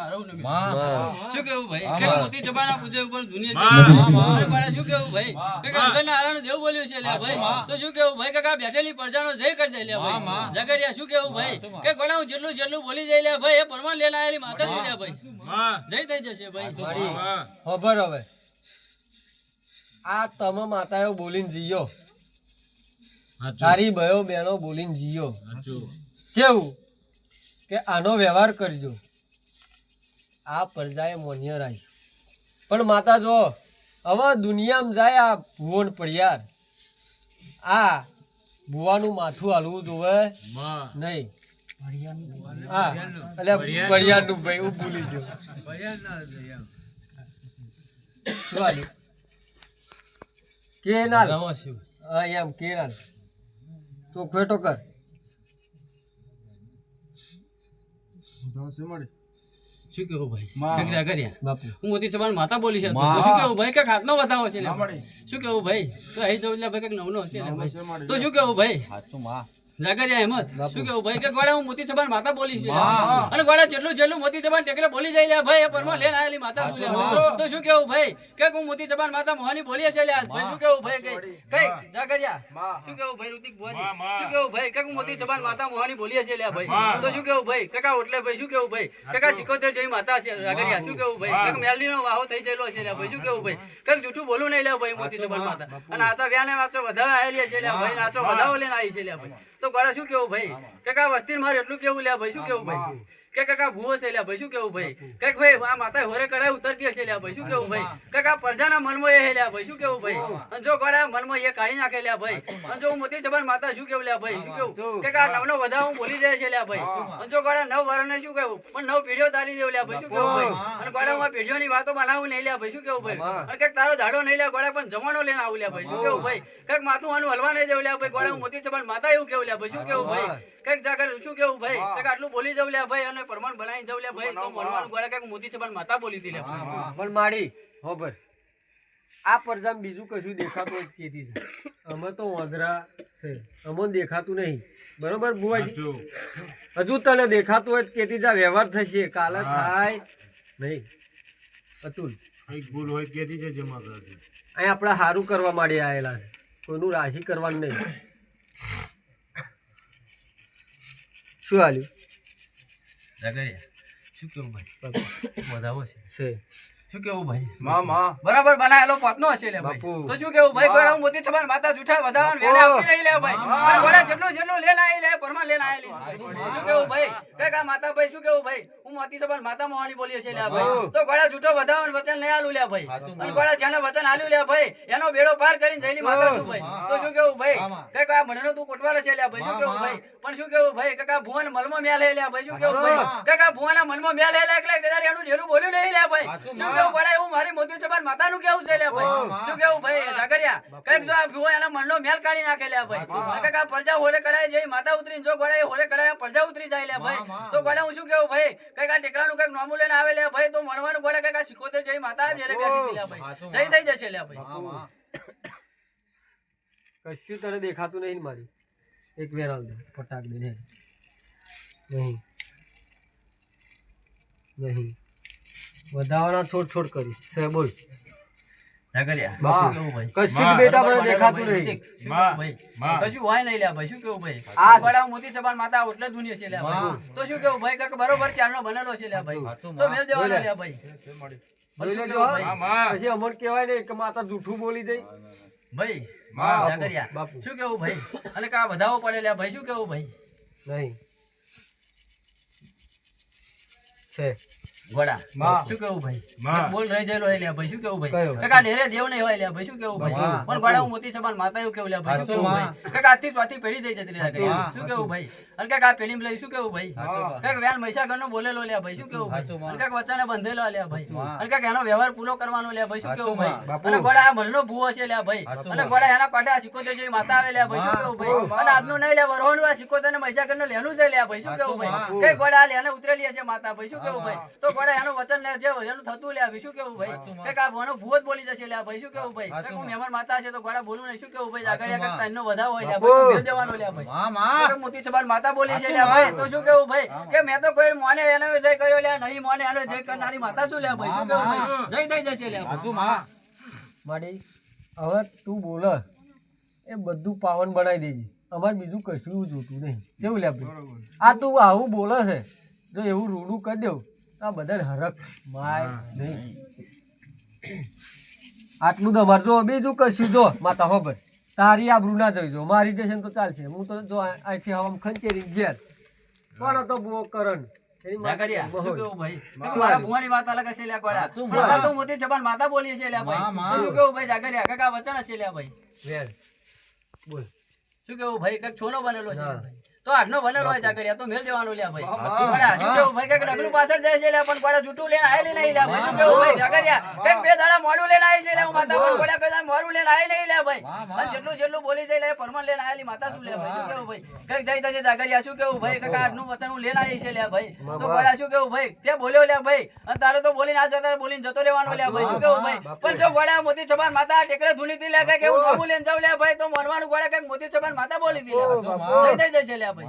હારું ને શું કેવું ભાઈ કે મોતી જબાના પૂજે ઉપર દુનિયા છે ગોળા શું કેવું ભાઈ કે અંગના હારાનું દેવ બોલ્યું છે લે ભાઈ તો શું કેવું ભાઈ કાકા બેઠેલી પ્રજાનો જય કરી દે લે ભાઈ જગરિયા શું કેવું ભાઈ કે ગોળા હું જેટલું બોલી જાય લે ભાઈ એ પરમાન લેને આયેલી માતા છે લે ભાઈ જય થઈ જશે ભાઈ ખબર હવે આ તમે માતાઓ બોલીને જીયો તારી બયો બેનો બોલીને જીયો કેવું કે આનો વ્યવહાર કરજો આ પ્રજાએ મોન્ય રાખ્યું પણ માતા જો હવે દુનિયામાં જાય આ ભુવન પડિયાર આ ભુવાનું માથું હાલવું જોવે નહીં હા એટલે પડિયારનું ભાઈ હું ભૂલી ગયો શું હાલ્યું કેનાલ હા એમ કેનાલ ચોખ્ખો ટોકર શું કેવું ભાઈ હું મોતી સભાન માતા બોલી છે શું કેવું ભાઈ કે હાથનો વધાવો છે શું કેવું ભાઈ તો અહીં જવું એટલે ભાઈ કઈક નવનો હશે તો શું કેવું ભાઈ જાગરિયા હેમત શું કેવું ભાઈ કે ગોળા હું મોતી સભાન માતા બોલી છે અને ગોળા જેટલું મોતી સભાન ટેકલે બોલી જાય લે ભાઈ એ પરમા લેન આયેલી માતા શું લે તો શું કેવું ભાઈ કે હું મોતી સભાન માતા મોહની બોલી છે લે ભાઈ શું કેવું ભાઈ કઈ જાગરિયા શું કેવું ભાઈ ઋતિક ભુવાજી શું કેવું ભાઈ કે હું મોતી સભાન માતા મોહની બોલી છે લે ભાઈ તો શું કેવું ભાઈ કાકા ઓટલે ભાઈ શું કેવું ભાઈ કાકા 77 જેવી માતા છે જાગરિયા શું કેવું ભાઈ કે મેલડીનો વાહો થઈ જયેલો છે લે ભાઈ શું કેવું ભાઈ કે જૂઠું બોલું નહીં લે ભાઈ મોતી સભાન માતા અને આચા વ્યાને વાચો વધાવે આયેલી છે લે ભાઈ આચો વધાવો લેન આવી છે લે ભાઈ તો ગોળા શું કેવું ભાઈ કાકા વસ્તી મારે એટલું કેવું લે ભાઈ શું કેવું ભાઈ કે કાકા ભૂવો છે લે ભાઈ શું કેવું ભાઈ કે ભાઈ આ માતા હોરે કડાય ઉતરતી હશે લે ભાઈ શું કેવું ભાઈ કાકા પ્રજાના મનમાં એ લે ભાઈ શું કેવું ભાઈ અને જો ગોળા મનમાં એ કાઢી નાખે લે ભાઈ અને જો મોતી જબાન માતા શું કેવું લે ભાઈ શું કેવું કે કા નવનો વધાવ હું બોલી જાય છે લે ભાઈ અને જો ગોળા 9 વરને શું કેવું પણ 9 પેઢીઓ તારી દેવ લે ભાઈ શું કેવું ભાઈ અને ગોળા હું આ પેઢીઓની વાતો બનાવું નહીં લે ભાઈ શું કેવું ભાઈ અને કે તારો ધાડો નહીં લે ગોળા પણ જમાનો લઈને આવું લે ભાઈ શું કેવું ભાઈ કે માતું આનું હલવા નહીં દેવ લે ભાઈ ગોળા હું મોતી જબાન માતા એવું કેવું લે ભાઈ શું કેવું ભાઈ કઈક જાગર શું કેવું ભાઈ કે આટલું બોલી જવું લે ભાઈ અને પ્રમાણ બનાવી જવું લે ભાઈ તો મનવાનું ગોળા કઈક મોતી છે પણ માતા બોલી હતી લે પણ માડી હોબર આ પરજામ બીજું કશું દેખાતું જ કેતી છે અમે તો વાંદરા છે અમને દેખાતું નહીં બરોબર બુવાજી હજુ તને દેખાતું હોય કેતી જા વ્યવહાર થશે કાલે થાય નહીં અતુલ એક ભૂલ હોય કેતી છે જમા કરતી અહીં આપણે સારું કરવા માંડી આવેલા છે કોઈનું રાશિ કરવાનું નહીં શું હાલ્યું જાગરિયા શું કેવું ભાઈ વધાવો છે શું કેવું ભાઈ માં બરાબર બનાયેલો પોતનો હશે લે ભાઈ તો શું કેવું ભાઈ ગોળા હું મોતી છબાન માતા જૂઠા વધાવાન વેલે આવતી રહી લે ભાઈ અને ગોળા જેટલું લેન આવી લે પરમા લેન આયેલી શું કેવું ભાઈ કે કા માતા ભાઈ શું કેવું ભાઈ હું મોતી છબાન માતા મોહની બોલી છે લે ભાઈ તો ગોળા જૂઠો વધાવાન વચન નહીં આલું લે ભાઈ અને ગોળા જેને વચન આલ્યું લે ભાઈ એનો બેડો પાર કરીને જઈની માતા શું ભાઈ તો શું કેવું ભાઈ કે કા મણનો તું કોટવાલે છે લે ભાઈ શું કેવું ભાઈ પણ શું કેવું ભાઈ કે કા ભુવન મલમાં મેલ લે ભાઈ શું કેવું ભાઈ કે કા ભુવના મનમાં મેલ લે એટલે કદાચ એનું ઢેરું બોલ્યું નહીં લે ભાઈ શું કેવું ગોળા એવું મારી મોતી છબાન માતાનું કેવું છે લે ભાઈ શું કેવું ભાઈ જાગરિયા કઈક જો આ ભુવો એના મનનો મેલ કાઢી નાખે લે ભાઈ કે કા પ્રજા હોરે કડાય જઈ માતા ઉતરીને જો ગોળા હોરે કડાય પ્રજા ઉતરી જાય લે ભાઈ તો ગોળા હું શું કેવું ભાઈ કઈક આ ટેકરાનું કઈક નોમું લઈને આવે લે ભાઈ તો મનવાનું ગોળા કઈક આ 77 જઈ માતા આવી રે બેઠી લે ભાઈ જઈ થઈ જશે લે ભાઈ કશું તને દેખાતું નહીં મારી એક વેરાલ દે ફટાક દે નહીં નહીં વધાવાના છોડ કરીશ છે બોલ જાગરિયા શું કેવું ભાઈ કશું જ બેટા મને દેખાતું નહીં કશું હોય નહીં લે ભાઈ શું કેવું ભાઈ આ ગોળા મોતી છબાન માતા એટલે દુનિયા છે લે ભાઈ તો શું કેવું ભાઈ કાકા બરોબર ચારનો બનેલો છે લે ભાઈ તો મેલ દેવાનો લે ભાઈ પછી અમર કહેવાય ને કે માતા જૂઠું બોલી દઈ ભાઈ જાગરિયા શું કેવું ભાઈ અને કા વધાવો પડે લે ભાઈ શું કેવું ભાઈ નહીં છે ગોળા શું કેવું ભાઈ બોલ રહી જયેલો લે ભાઈ શું કેવું ભાઈ કાકા ડેરે દેવ નહીં હોય લે ભાઈ શું કેવું ભાઈ પણ ગોળા હું મોતી છબાન માતા એવું કેવું લે ભાઈ શું કેવું ભાઈ કાકા આથી સ્વાથી પેઢી થઈ જતી લે શું કેવું ભાઈ અને કાકા પેઢી લઈ શું કેવું ભાઈ કાકા વ્યાન મહીસાગરનો બોલેલો લે ભાઈ શું કેવું ભાઈ અને કાકા વચ્ચાને બંધેલો લે ભાઈ અને કાકા એનો વ્યવહાર પૂરો કરવાનો લે ભાઈ શું કેવું ભાઈ અને ગોળા આ મલનો ભૂવો છે લે ભાઈ અને ગોળા એના કાંઠે આ 77 જેવી માતા આવે લે ભાઈ શું કેવું ભાઈ અને આજનું નહીં લે વરહોણું આ 77 ને મહીસાગરનો લેનું છે લે ભાઈ શું કેવું ભાઈ કે ગોળા લેને ઉતરેલી હશે માતા ભાઈ શું કેવું ભાઈ તો ગોળા એનું વચન લે જે એનું થતું લે શું કેવું ભાઈ કે આ ભણો ભૂત બોલી જશે લે ભાઈ શું કેવું ભાઈ કે હું મહેમાન માતા છે તો ગોળા બોલું નહીં શું કેવું ભાઈ આગળ એક તાઈનો વધાવો હોય લે ભાઈ તો ભેલ દેવાનો લે ભાઈ મોતી ચબાન માતા બોલી છે લે ભાઈ તો શું કેવું ભાઈ કે મેં તો કોઈ મોને એનો જય કર્યો લે નહીં મોને એનો જય કરનારી માતા શું લે ભાઈ શું કેવું ભાઈ જય દઈ જશે લે માડી હવે તું બોલ એ બધું પાવન બનાવી દેજે અમારે બીજું કશું જોતું નહીં કેવું લે ભાઈ આ તું આવું બોલે છે જો એવું રૂડું કરી દેવું આ બધા હરખ માય નહીં આટલું તો અમારે જો બીજું કશું જો માતા હો ભાઈ તારી આબરૂ ના જોઈ જો મારી દેશે ને તો ચાલશે હું તો જો અહીંથી હવા ખંચેરી ઘેર કોનો તો બહુ કરણ મોતી જબાન માતા બોલી છે લે ભાઈ શું કેવું ભાઈ જાગરિયા કાકા વચન છે લે ભાઈ બોલ શું કેવું ભાઈ કઈક છોનો બનેલો છે તો આજનો બનેલો હોય જાગરિયા તો મેલ દેવાનો લે ભાઈ શું કેવું ભાઈ કઈક ડગલું પાછળ જાય છે લે પણ કોડા જૂઠું લઈને આયેલી નહીં લે ભાઈ શું કેવું ભાઈ જાગરિયા કઈક બે દાડા મોડું લઈને આવી છે લે હું માતા પણ કોડા કઈ મોડું લઈને આવી નહીં લે ભાઈ અને જેટલું બોલી જાય લે પરમન લઈને આયેલી માતા શું લે ભાઈ શું કેવું ભાઈ કઈક જઈ થશે જાગરિયા શું કેવું ભાઈ કઈક આજનું વચન હું લઈને આવી છે લે ભાઈ તો કોડા શું કેવું ભાઈ તે બોલ્યો લે ભાઈ અને તારે તો બોલીને આ જતા બોલીને જતો રહેવાનો લે ભાઈ શું કેવું ભાઈ પણ જો ગોળા મોતી ચબાન માતા ટેકરે ધૂલીથી લે કઈક એવું ન બોલીને જાવ લે ભાઈ તો મરવાનું ગોળા કઈક મોતી ચબાન માતા બોલી દી લે જઈ દઈ જશે લે ભાઈ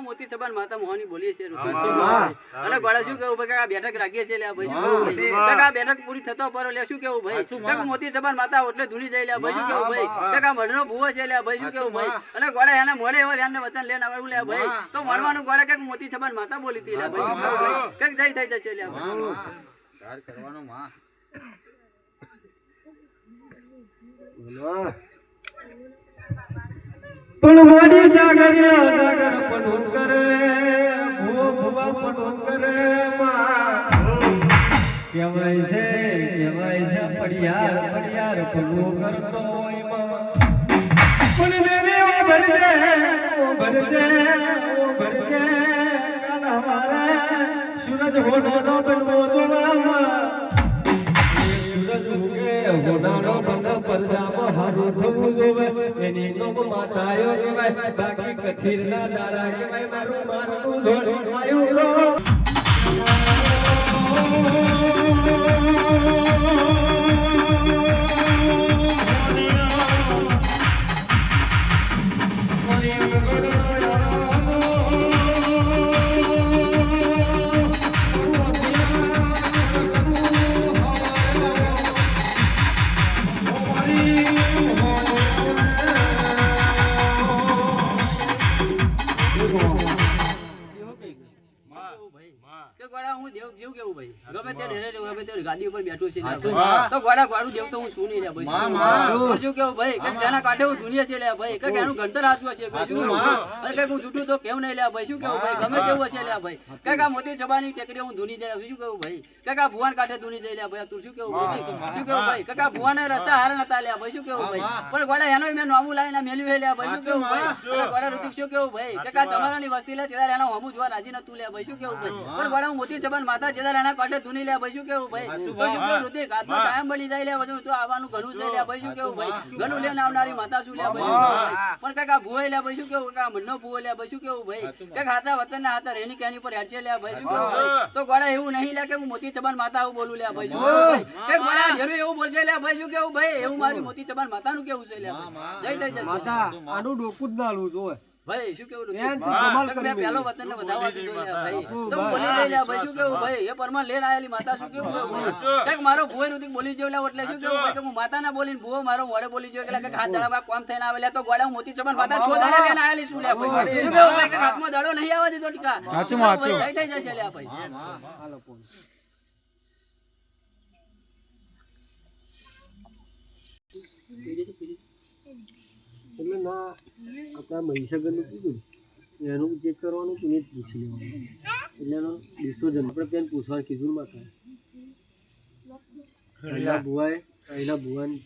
મોતી ચબાન માતા મોહની બોલીએ છે અને ગોળા શું કેવું ભાઈ બેઠક રાખીએ છે લે ભાઈ શું કેવું ભાઈ બેઠક પૂરી થતો પર લે શું કેવું ભાઈ મોતી ચબાન માતા એટલે ધૂળી જાય લે ભાઈ શું કેવું ભાઈ મઢનો ભૂવો છે લે ભાઈ શું કેવું ભાઈ અને ગોળા એને મળે એવો એને વચન લેને આવડું લે ભાઈ તો મળવાનું ગોળા કઈક મોતી ચબાન માતા બોલી હતી લે ભાઈ શું કેવું ભાઈ કઈક જઈ થઈ જશે લે કરવાનો માં પણ મારી જાગરિયા જાગર પનોન કરે ભૂવો ભૂવા પનોન કરે કહેવાય છે પડિયાર પનો કરતો હોય પણ દેવી ઓ ભરજે કાલ હમારે સૂરજ હોડો બનવો જોવામાં સૂરજ ઉગે હોડાનો બન પરજામાં હારું થવું જોવે એની નોમ માતાયો કહેવાય બાકી કથીર ના દારા કહેવાય મારું મારું જોડ આયુ રો કે ગોડા હું દેવ જેવું કેવું ભાઈ ગમે તે ડેરે ગમે તે ગાદી ઉપર બેઠો છે હા. તો ગોડા ગોડું દેવ તો હું શું નહીં લે ભાઈ શું કેવું ભાઈ કે જેના કાંઠે હું દુનિયા છે લે ભાઈ કે એનું ઘંટર હાચું હશે ભાઈ શું કેવું? અરે કે હું જૂઠું તો કેવું નહીં લે ભાઈ શું કેવું ભાઈ ગમે તેવું હશે લે ભાઈ કે આ મોતી ચબાની ટેકરી હું ધૂની જાય શું કેવું ભાઈ કે આ ભુવાન કાંઠે ધૂની જાય લે ભાઈ તું શું કેવું ભાઈ શું કેવું ભાઈ કે આ ભુવાને રસ્તા હાર નતા લે ભાઈ શું કેવું ભાઈ પણ ગોડા એનો મેં નામું લાવીને મેલ્યું લે ભાઈ શું કેવું ભાઈ ગોડા ઋતિક શું કેવું ભાઈ કે આ ચમારાની વસ્તી લે ચેદાર એનો હમું જોવા રાજી નતું લે ભાઈ શું કેવું ભાઈ પણ ગોડા હું મોતી ચબાન માતા ચેદાર એના કાંઠે ધૂની લે ભાઈ શું કેવું ભાઈ તો શું કેવું ઋતિક હાથમાં કાયમ બળી જાય લે પછી તો આવવાનું ઘણું છે લે ભાઈ શું કેવું ભાઈ ઘણું લઈને આવનારી માતા શું લે ભાઈ શું કેવું ભાઈ પણ કાકા ભુવાઈ લે ભાઈ શું કેવું કાકા મનનો ભુવો લે ભાઈ શું કેવું ભાઈ કે હાચા વચન ના હાચા રેની કેની પર હેડશે લે ભાઈ શું કેવું ભાઈ તો ગોડા એવું નહીં લે કે હું મોતી ચબાન માતા આવું બોલું લે ભાઈ શું કેવું ભાઈ કે ગોડા ઢેરું એવું બોલશે લે ભાઈ શું કેવું ભાઈ એવું મારી મોતી ચબાન માતાનું કેવું છે લે ભાઈ જય જય માતા આનું ડોકું જ ના લઉં જોવે ભાઈ શું કેવું બેન, તું કમાલ કરી મેં પહેલો વચન ને વધારવા દીધો લે ભાઈ તો હું બોલી જઈ લે ભાઈ શું કેવું ભાઈ એ પરમાન લેન આયેલી માતા શું કેવું ભાઈ કઈક મારો ભુવાઈ ઋતિક બોલી જેવું લે એટલે શું કેવું ભાઈ કે હું માતા ના બોલીને ભુવો મારો મોડે બોલી જેવું એટલે કે હાથ દડામાં કોમ થઈને આવે લે તો ગોળા હું મોતી ચબાન માતા છો દાડે લેન આયેલી શું લે ભાઈ શું કેવું ભાઈ કે હાથમાં દડો નહીં આવવા દીધો ટીકા સાચું થઈ જશે લે ભાઈ એટલે ના આપણા મહીસાગરનું કીધું ને, એનું ચેક કરવાનું તું જ પૂછી લેવાનું એટલે એનો ડિસિઝન આપણે ત્યાં પૂછવાનું કીધું માતા એના ભુવાને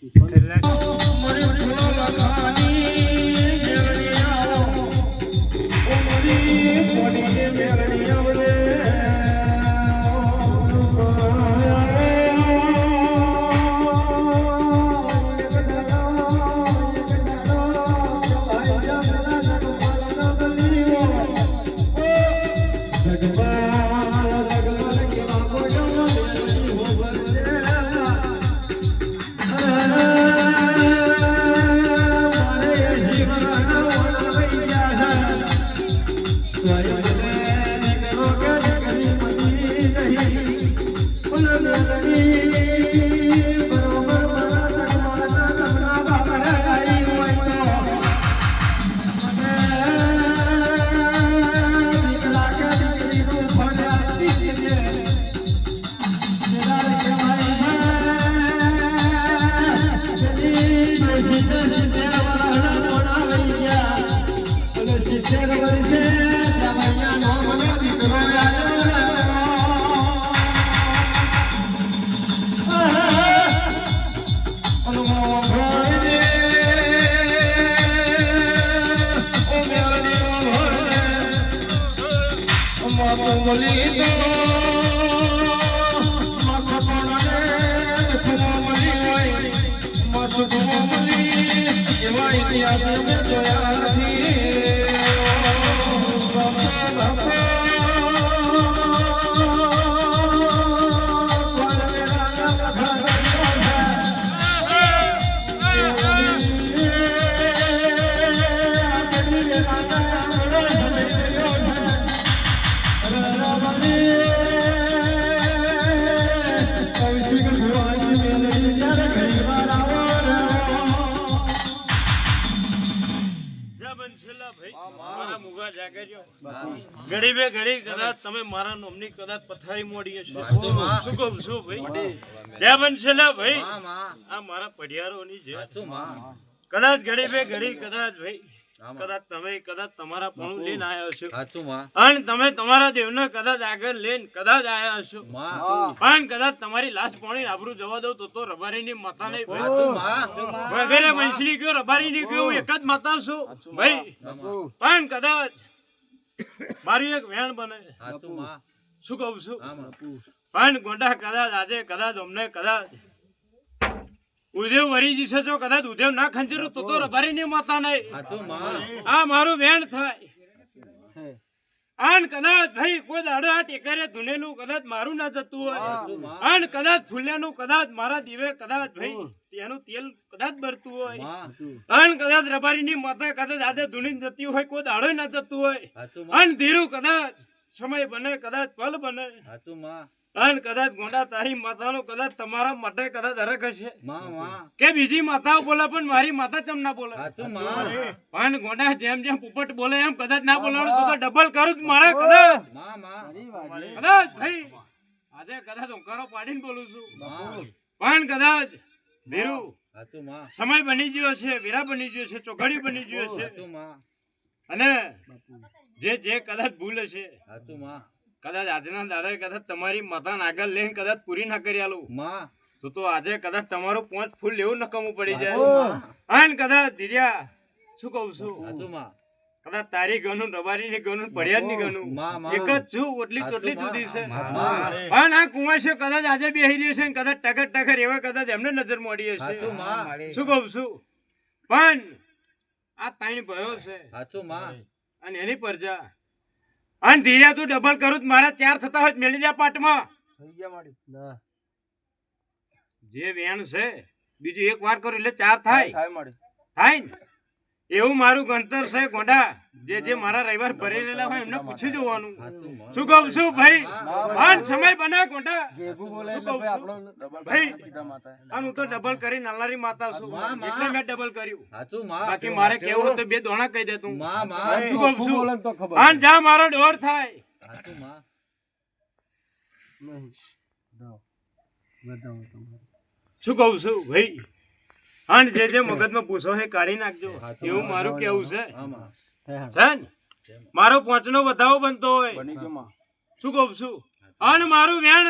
ગરીબે ઘડી કદાચ તમે મારા નોમની કદાચ પથારી મોડી હશે શું કહું છું ભાઈ જય બનશેલા ભાઈ આ મારા પઢિયારોની છે કદાચ ગરીબે ઘડી કદાચ ભાઈ કદાચ તમે કદાચ તમારા પણ લઈને આવ્યા છો અને તમે તમારા દેવને કદાચ આગળ લઈને કદાચ આવ્યા છો પણ કદાચ તમારી લાશ પાણી આબરૂ જવા દઉં તો રબારીની માતા નહીં વગેરે મહેસની કયો રબારીની કયો એક જ માતા છું ભાઈ પણ કદાચ મારી એક વેણ બને શું કહું છું પણ ગોંડા કદાચ આજે કદાચ અમને કદાચ ઉદેવ વરી જશે જો કદાચ ઉદેવ ના ખંજેરું તો રબારીની માતા નહીં આ મારું વેણ થાય આન કદાચ ભાઈ કોઈ દાડો આ ટેકરે ધુનેલું કદાચ મારું ના જતું હોય આન કદાચ ફૂલ્યાનું કદાચ મારા દીવે કદાચ ભાઈ તેનું તેલ કદાચ બરતું હોય આન કદાચ રબારીની માતા કદાચ આજે ધૂની જતી હોય કોઈ દાડો ના જતું હોય આન ધીરું કદાચ સમય બને કદાચ પલ બને અને કદાચ ગોંડા તારી માતાનો કદાચ તમારા માટે કદાચ હરક હશે કે બીજી માતાઓ બોલે પણ મારી માતા ચમ ના બોલે પણ ગોંડા જેમ જેમ પોપટ બોલે એમ કદાચ ના બોલાવડું તો ડબલ કરું જ મારે કદાચ કદાચ ભાઈ આજે કદાચ હુંકારો પાડીને બોલું છું પણ કદાચ ધીરુ સમય બની ગયો છે વીરા બની ગયો છે ચોઘડી બની ગયો છે અને જે કદાચ ભૂલ હશે કદાચ આજના દાડે કદાચ તમારી માતાને આગળ લઈને કદાચ પૂરી ના કરી આલું તો આજે કદાચ તમારું 5 ફૂલ લેવું નકમું પડી જાય અને કદાચ ધીર્યા શું કહું છું કદાચ તારી ગણું રબારી ની ગણું પડિયાર ની ગણું એક જ છું ઓટલી ચોટલી જુદી છે પણ આ કુંવા છે કદાચ આજે બેહી રહ્યો છે કદાચ ટકર ટકર એવા કદાચ એમને નજર મળી હશે શું કહું છું પણ આ તાઈ ભયો છે અને એની પરજા અને ધીરે તું ડબલ કરું મારા 4 થતા હોય મેલી જા પાટમાં જે વેણ છે બીજું એક વાર કરું એટલે 4 થાય ને એવું મારું ગંતર છે ગોંડા જે મારા રવિવાર ભરી રહેલા હોય એમને પૂછી જોવાનું શું કહું છું ભાઈ પણ સમય બને ગોંડા ભાઈ અને હું તો ડબલ કરી નાલારી માતા છું એટલે મેં ડબલ કર્યું બાકી મારે કેવું તો 2 દોણા કહી દે તું શું કહું છું અને જા મારો ડોર થાય શું કહું છું ભાઈ અને જે મગજમાં પૂછો હે કાઢી નાખજો એવું મારું કેવું છે મારો 5 નો વધાવો બનતો હોય શું કહું છું અને મારું વેણ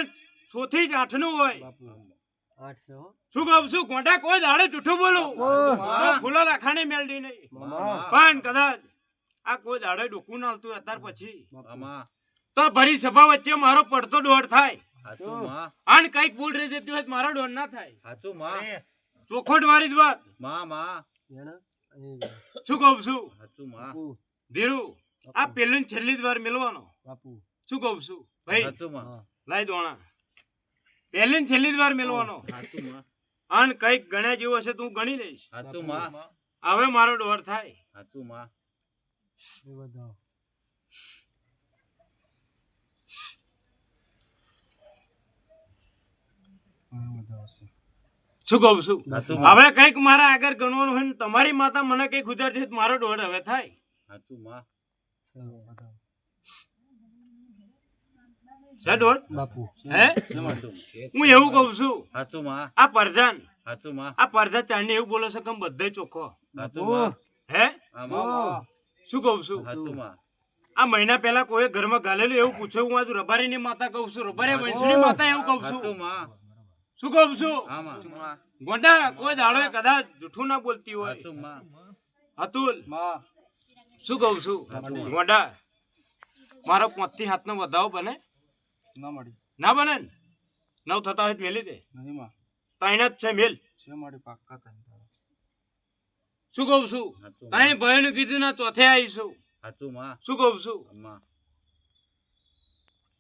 6 થી 8 નું હોય શું કહું છું ગોંડા કોઈ દાડે જૂઠું બોલું તો ફૂલો લાખાને મેળડી નહીં પણ કદાચ આ કોઈ દાડે ડોકું ના આવતું અત્યાર પછી તો ભરી સભા વચ્ચે મારો પડતો દોડ થાય અને કઈક ભૂલ રહી જતી હોય મારો દોડ ના થાય ચોખોટ વાળી જ વાત શું કહું છું ધીરુ આ પેલું છેલ્લી જ વાર મિલવાનો શું કહું છું ભાઈ લાઈ દોણા પહેલી ને છેલ્લી જ વાર મિલવાનો અને કઈક ગણ્યા જેવું હશે તું ગણી લઈશ હવે મારો ડોર થાય શું કહું છું હવે કઈક મારા આગળ ગણવાનું હોય ને તમારી માતા મને કઈક ગુજારતી મારો દોડ હવે થાય હું એવું કઉ છું આ પરજાન ચાંદ એવું બોલે છે કે બધે ચોખ્ખો હે શું કઉ છું આ મહિના પહેલા કોઈ ઘરમાં ગાલેલું એવું પૂછ્યું હું આજ રબારી ની માતા કઉ છું રબારી વંશની માતા એવું કઉ છું શું કહું છું ગોંડા કોઈ દાડો કદાચ જૂઠું ના બોલતી હોય અતુલ શું કહું છું ગોંડા મારો 5 થી 7 નો વધાવો બને ના બને ને 9 થતા હોય મેલી દે 3 જ છે મેલ શું કહું છું તાઈ ભાઈ નું કીધું ના ચોથે આવીશું શું કહું છું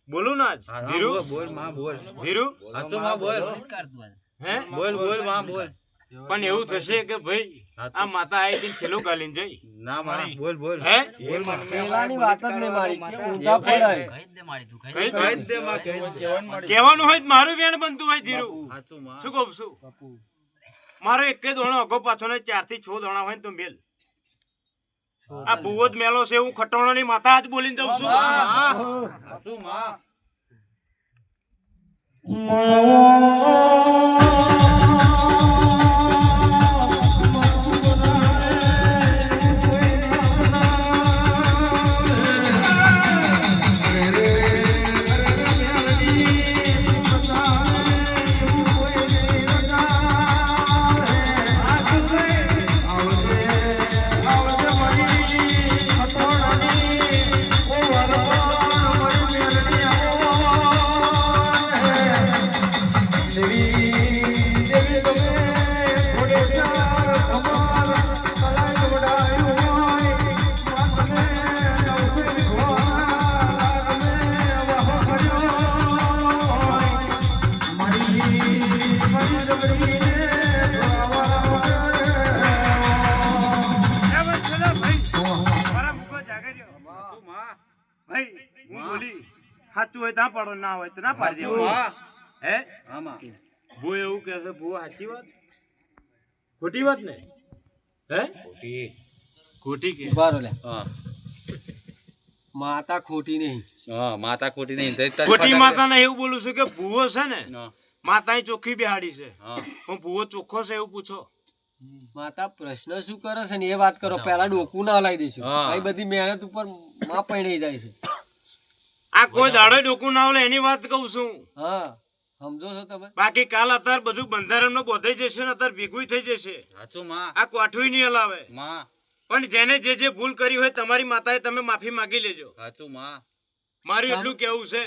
બોલું ના ધીરુ ધીરુ પણ એવું થશે કે ભાઈ આ માતા આવી હતી છેલ્લો ગાલીને જઈ કહેવાનું હોય મારું વેણ બનતું હોય ધીરુ શું કહું છું મારો એક દોણો અગો પાછો 4 થી 6 દોણા હોય તો મેલ આ બુવો જ મેલો છે હું ખટોણો ની માતા આજ બોલીને જઉં છું સાચું હોય ત્યાં પાડો, ના હોય તો ના પાડી દેવું. હે આમાં ભૂ એવું કે છે, ભૂ સાચી વાત ખોટી વાત ને? હે ખોટી કે ઉભા રહો લે. હા માતા ખોટી નહીં. હા માતા ખોટી નહીં. ખોટી માતા ને એવું બોલું છું કે ભૂવો છે ને હા માતા ચોખ્ખી બેહાડી છે, હા પણ ભૂવો ચોખ્ખો છે એવું પૂછો. માતા પ્રશ્ન શું કરે છે ને એ વાત કરો. પેલા ડોકું ના હલાવી દઈશું. હા. આ બધી મહેનત ઉપર માં પૈણી જાય છે. આ કોઈ દાડો ડોકું ના ઓલે એની વાત કહું છું. હા સમજો છો તમે? બાકી કાલ અત્યારે બધું બંધારણ નું બોધાઈ જશે ને અત્યારે ભેગું થઈ જશે. સાચું માં આ કોઠું નહીં હલાવે. માં પણ જેને જે ભૂલ કરી હોય તમારી માતાએ તમે માફી માંગી લેજો. સાચું માં મારું એટલું કેવું છે.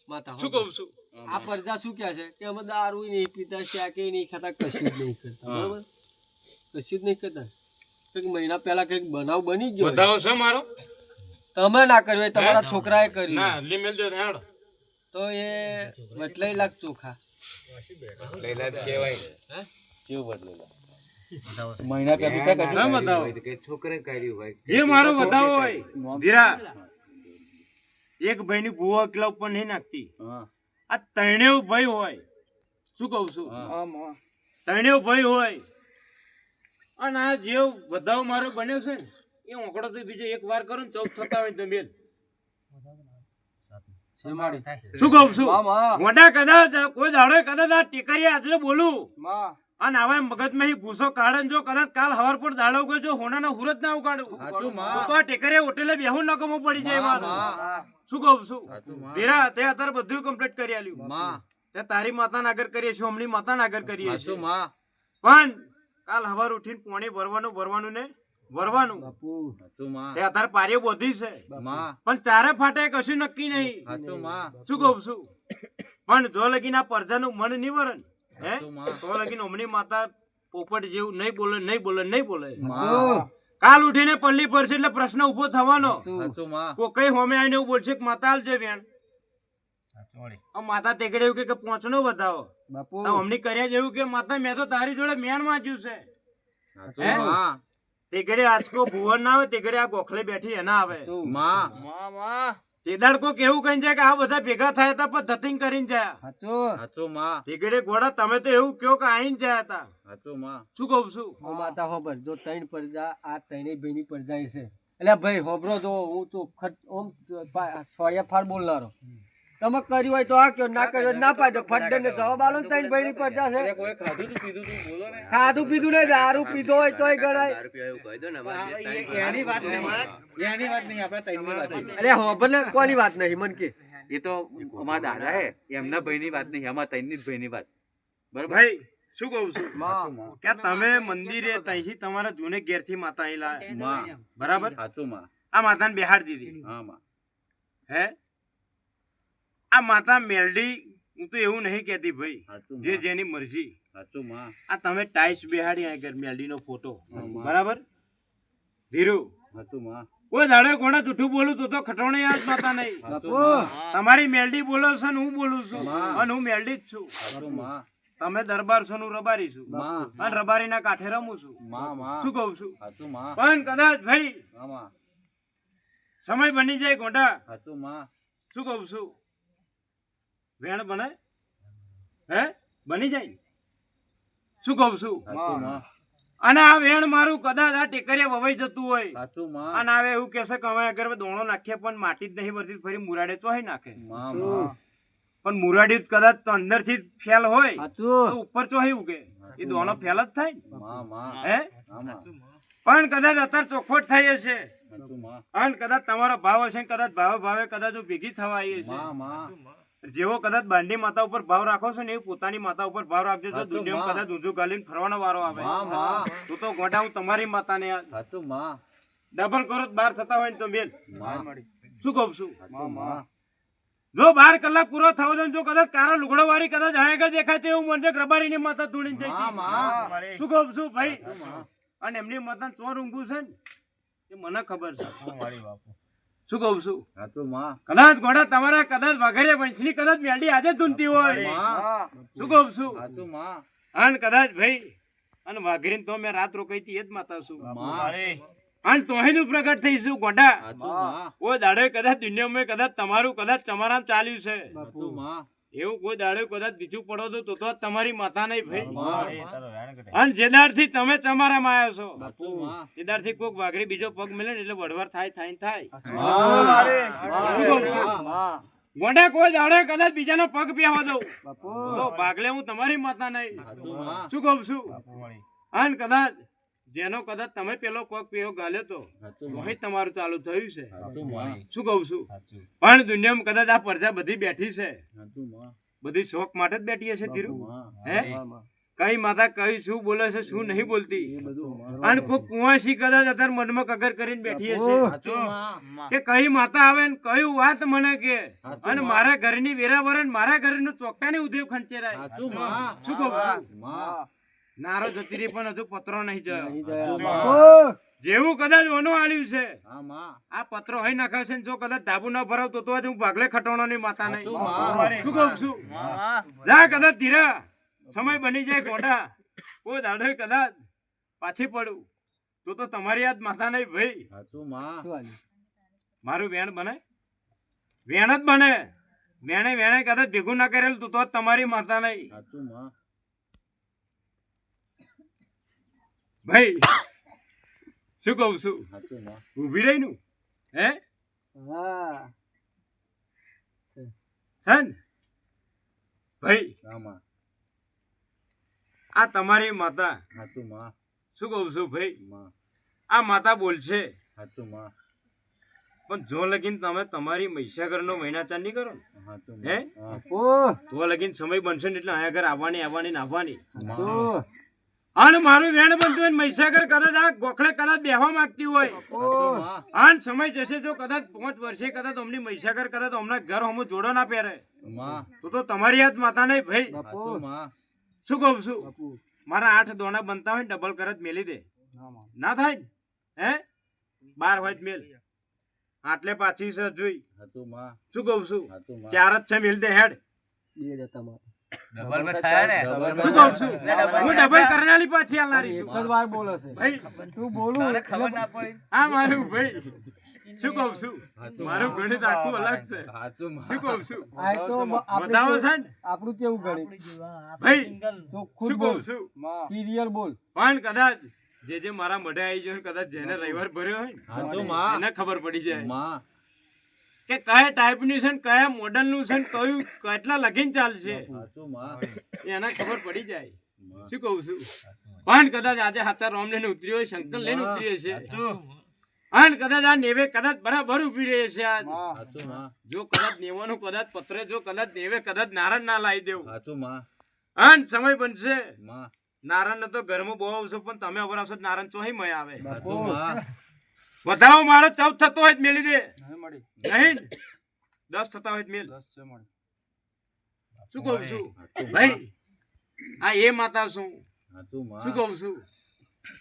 માતા શું કહું છું? આ પરજા શું કહે છે કે અમે દારૂ નહીં પીતા, શાકે નહીં ખાતા, કશું જ નહીં કરતા. બરોબર? કશું જ નહીં કરતા. કંઈક મહિના પહેલા કંઈક બનાવ બની ગયો હોય. બતાવો છે મારો? તમે ના કર્યું હોય, તમારા છોકરાએ કર્યું ના હોય. લીમેલ દો હેડ. તો એ વટલાઈ લાખ ચોખા. મહિના પહેલા ના બતાવો. જે મારો બતાવો હોય. ધીરા એક ભાઈ ની ભૂવો એકલા ઉપર નહીં નાખતી. હા આ ત્રણેય ભાઈ હોય. શું કહું છું? ત્રણેય ભાઈ હોય અને આ જે વધાવ મારો બન્યો છે ને એ ઓંકડો તો બીજો એક વાર કરું ને 14 થતા હોય તો મેલ. શું કહું છું? મોટા કદાચ કોઈ દાડો કદાચ આ ટેકરીએ આજલે બોલું અને આવા મગજમાં ભૂસો કાઢે જો કદાચ કાલ હવાર પર દાડો ગયો જો હોનાના હુરત ના ઉકાળું તો આ ટેકરીએ હોટેલે બેહું નકમો પડી જાય મારું. શું કહું છું? ધીરા તે અત્યારે બધું કમ્પ્લીટ કરી આલ્યું. તે તારી માતાના આગળ કરીએ છીએ, હમણી માતાના આગળ કરીએ છીએ. પણ કાલ હવાર ઉઠીને પોણી વરવાનું ને વરવાનું. તે અત્યારે પારીઓ બોધી છે પણ ચારે ફાટે કશું નક્કી નહીં. શું કહું છું? પણ જો લગીન આ પરજાનું મન નહીં વરણ હે તો લગીન હમણી માતા પોપટ જેવું નહીં બોલે. કાલ ઉઠીને પલ્લી પડશે એટલે પ્રશ્ન ઉભો થવાનો. કોઈ હોમે આવીને એવું બોલશે કે માતા હાલ છે વેણ. માતા તેકડે એવું કે પોંચનો બતાવો. હમણી કર્યા જેવું કે માતા મેં તો તારી જોડે મેણ વાંચ્યું છે. તેકડે આજકો ભુવન ના આવે, તેકડે આ ગોખલે બેઠી એના આવે. તે દાડકો કેવું કઈ જાય કે આ બધા ભેગા થયા હતા પણ ધતિંગ કરીને જાય. તેકડે ઘોડા તમે તો એવું કયો કે આઈને જાય હતા. શું કહું છું? માતા હોબર જો ત્રણ પરજા આ ત્રણેય ભાઈની પરજા છે. એટલે ભાઈ હોબરો જો હું ચોખ્ખટ ઓમ સોળિયા ફાર બોલનારો. તમે કર્યું હોય તો આ કયો, ના કર્યું હોય ના પાડો. ફડ્ડે ને જવાબ આલો ને ત્રણ ભાઈની પરજા છે. ખાધું પીધું નહીં, દારૂ પીધો હોય તોય ગણાય. અરે હોબર ને કોની વાત નહીં મન કે એ તો અમારા દાદા હે એમના ભાઈની વાત નહીં, અમારા ત્રણની જ ભાઈની વાત. બરાબર ભાઈ શું કહું છું કે તમે મંદિરે ત્યાંથી તમારા જૂને ઘેરથી માતા અહીં લાયા. બરાબર? આ માતાને બેહાડ દીધી. હે આ માતા મેલડી હું તો એવું નહીં કહેતી ભાઈ, જે જેની મરજી. આ તમે ટાઈસ બેહાડી આ ઘર મેલડી નો ફોટો. બરાબર? ધીરુ કોઈ દાડે કોને જૂઠું બોલું તો ખટોણી યાદ માતા નહીં. તમારી મેલડી બોલો છો ને હું બોલું છું અને હું મેલડી જ છું. તમે દરબાર છો હું રબારી છું અને રબારી ના કાંઠે રમું છું. શું કહું છું? પણ કદાચ ભાઈ સમય બની જાય ગોંડા. શું કહું છું? વેણ બને હે બની જાય. શું કહું છું? અને આ વેણ મારું કદાચ આ ટેકરિયા વવાઈ જતું હોય અને આવે એવું કેશે કે હવે અગર દોણો નાખીએ પણ માટી જ નહીં ભરતી, ફરી મુરાડે ચોહી નાખે. પણ મુરાડી કદાચ તો અંદર થી ફેલ હોય તો ઉપર ચોહી ઉગે, એ દોણો ફેલ જ થાય હે. પણ કદાચ અત્યારે ચોખવટ થઈ હશે અને કદાચ તમારો ભાવ હશે, કદાચ ભાવે કદાચ ભેગી થવા આવી છે. જેવો કદાચ બાંડી માતા ઉપર ભાવ રાખો છો ને એવું પોતાની માતા ઉપર ભાવ રાખજો. જો દુનિયામાં કદાચ ઊંધું ગાલીને ફરવાનો વારો આવે તો ગોડા હું તમારી માતાને ડબલ કરો બહાર થતા હોય ને તો મેલ. શું કહું છું? જો 12 કલાક પૂરો થવો દે જો કદાચ કારા લુગડો વાળી કદાચ આગળ દેખાય તો એવું મનજે રબારી ની માતા ધૂણીને જઈ. શું કહું છું ભાઈ? અને એમની માતા ચોર ઊંઘું છે ને એ મને ખબર છે. શું કહું છું? કદાચ ઘોડા તમારા કદાચ વગેરે વંશની કદાચ મેલડી આજે ધૂનતી હોય. શું કહું છું? અને કદાચ ભાઈ અને વાઘરીને તો મેં રાત રોકાઈ હતી એ જ માતા છું. અને તોહીનું પ્રગટ થઈશું ગોંડા કોઈ દાડે કદાચ દુનિયામાં કદાચ તમારું કદાચ તમારા ચાલ્યું છે એવું કોઈ દાડે કદાચ બીજું પડો તો તમારી માતા નહીં ભાઈ અને જેદારથી તમે તમારામાં આવ્યો છો તેદારથી કોઈક વાઘરી બીજો પગ મળે ને એટલે વડવાર થાય ગોંડા કોઈ દાડે કદાચ બીજાનો પગ પહેવા દઉં તો ભાગલે હું તમારી માતા નહીં શું કહું છું અને કદાચ જેનો કદાચ તમે પેલો પગ પેલો ગાલ્યો તો વહી તમારું ચાલુ થયું છે શું કહું છું પણ દુનિયામાં કદાચ આ પ્રજા બધી બેઠી છે બધી શોખ માટે જ બેઠી હશે ધીરુ હે કઈ માતા કઈ શું બોલે છે શું નહીં બોલતી અને કોઈ કુંવાસી કદાચ અત્યારે મનમાં કગર કરીને બેઠી હશે કે કઈ માતા આવે ને કયું વાત મને કે અને મારા ઘરની વેરાવરણ મારા ઘરનું ચોકટાની ઉદેવ ખંચેરાય શું કહું છું નારો જતી રહી પણ હજુ પત્રો નહીં જોયો જેવું કદાચ ઓનું આલ્યું છે આ પત્રો હઈ નાખાવ છે જો કદાચ ધાબુ ના ભરાવતો તો હું ભાગલે ખટોણો ની માતા નહીં શું કહું છું જા કદાચ ધીરા સમય બની જાય ગોંડા કોઈ દાડે કદાચ પાછી પડું તો તમારી યાદ માતા નહીં ભાઈ મારું વેણ બને વેણ જ બને વેણે કદાચ ભેગું ના કરેલું તો તમારી માતા નહીં ભાઈ શું કહું છું ઉભી રહી નું હે ભાઈ આ તમારી માતા શું કહું છું ભાઈ આ માતા બોલશે પણ જો લગીન તમે તમારી મહીસાગર નો મહિનાચાર નહીં કરો હે તો લગીન સમય બનશે ને એટલે અહીંયા ઘર આવવાની અને મારું વેણ બનતું હોય મહીસાગર કદાચ આ ગોખલે કદાચ બેહવા માંગતી હોય અને સમય જશે જો કદાચ 5 વર્ષે કદાચ અમની મહીસાગર કદાચ હમણાં ઘર હમું જોડો ના પહેરે તો તમારી યાદ માતા નહીં ભાઈ શું કહું છું મારા 8 દોણા બનતા હોય ડબલ કરત મેલી દે ના થાય ને હે 12 હોય મેલ આટલે પાછી છે જોઈ શું કહું છું 4 જ છે મેલ દે હેડ ડબલ માં થાય ને શું કહું છું હું ડબલ કરનાલી પાછી આલનારી છું એક વાર બોલે છે ભાઈ તું બોલું મને ખબર ના પડી આ મારું ભાઈ શું કહું છું મારું ગણિત આખું અલગ છે શું કહું છું આ તો બતાવો છે ને આપણું કેવું ગણિત ભાઈ શું કહું છું પીરિયડ બોલ પણ કદાચ જે મારા મઢે આવી જાય કદાચ જેને રવિવાર ભર્યો હોય એને ખબર પડી જાય કે કયા ટાઈપ નું છે કયા મોડલ નું છે કયું કેટલા લગીન ચાલશે એને ખબર પડી જાય શું કહું છું પણ કદાચ આજે હાચા રોમ લઈને ઉતર્યો હોય શંકર લઈને ઉતર્યો છે અને કદાચ આ નેવે કદાચ બરાબર ઉભી રહે છે જો કદાચ નેવાનો કદાચ પત્ર જો કદાચ નેવે કદાચ નારાયણ ના લાવી દેવું અને સમય બનશે નારાયણ ને તો ઘરમાં બહુ આવશો પણ તમે અવર આવશો નારાયણ ચોહી મય આવે વધાવો મારો 14 થતો હોય મેલી દે નહીં 10 થતા હોય મેલ શું કહું છું ભાઈ આ એ માતા શું કહું છું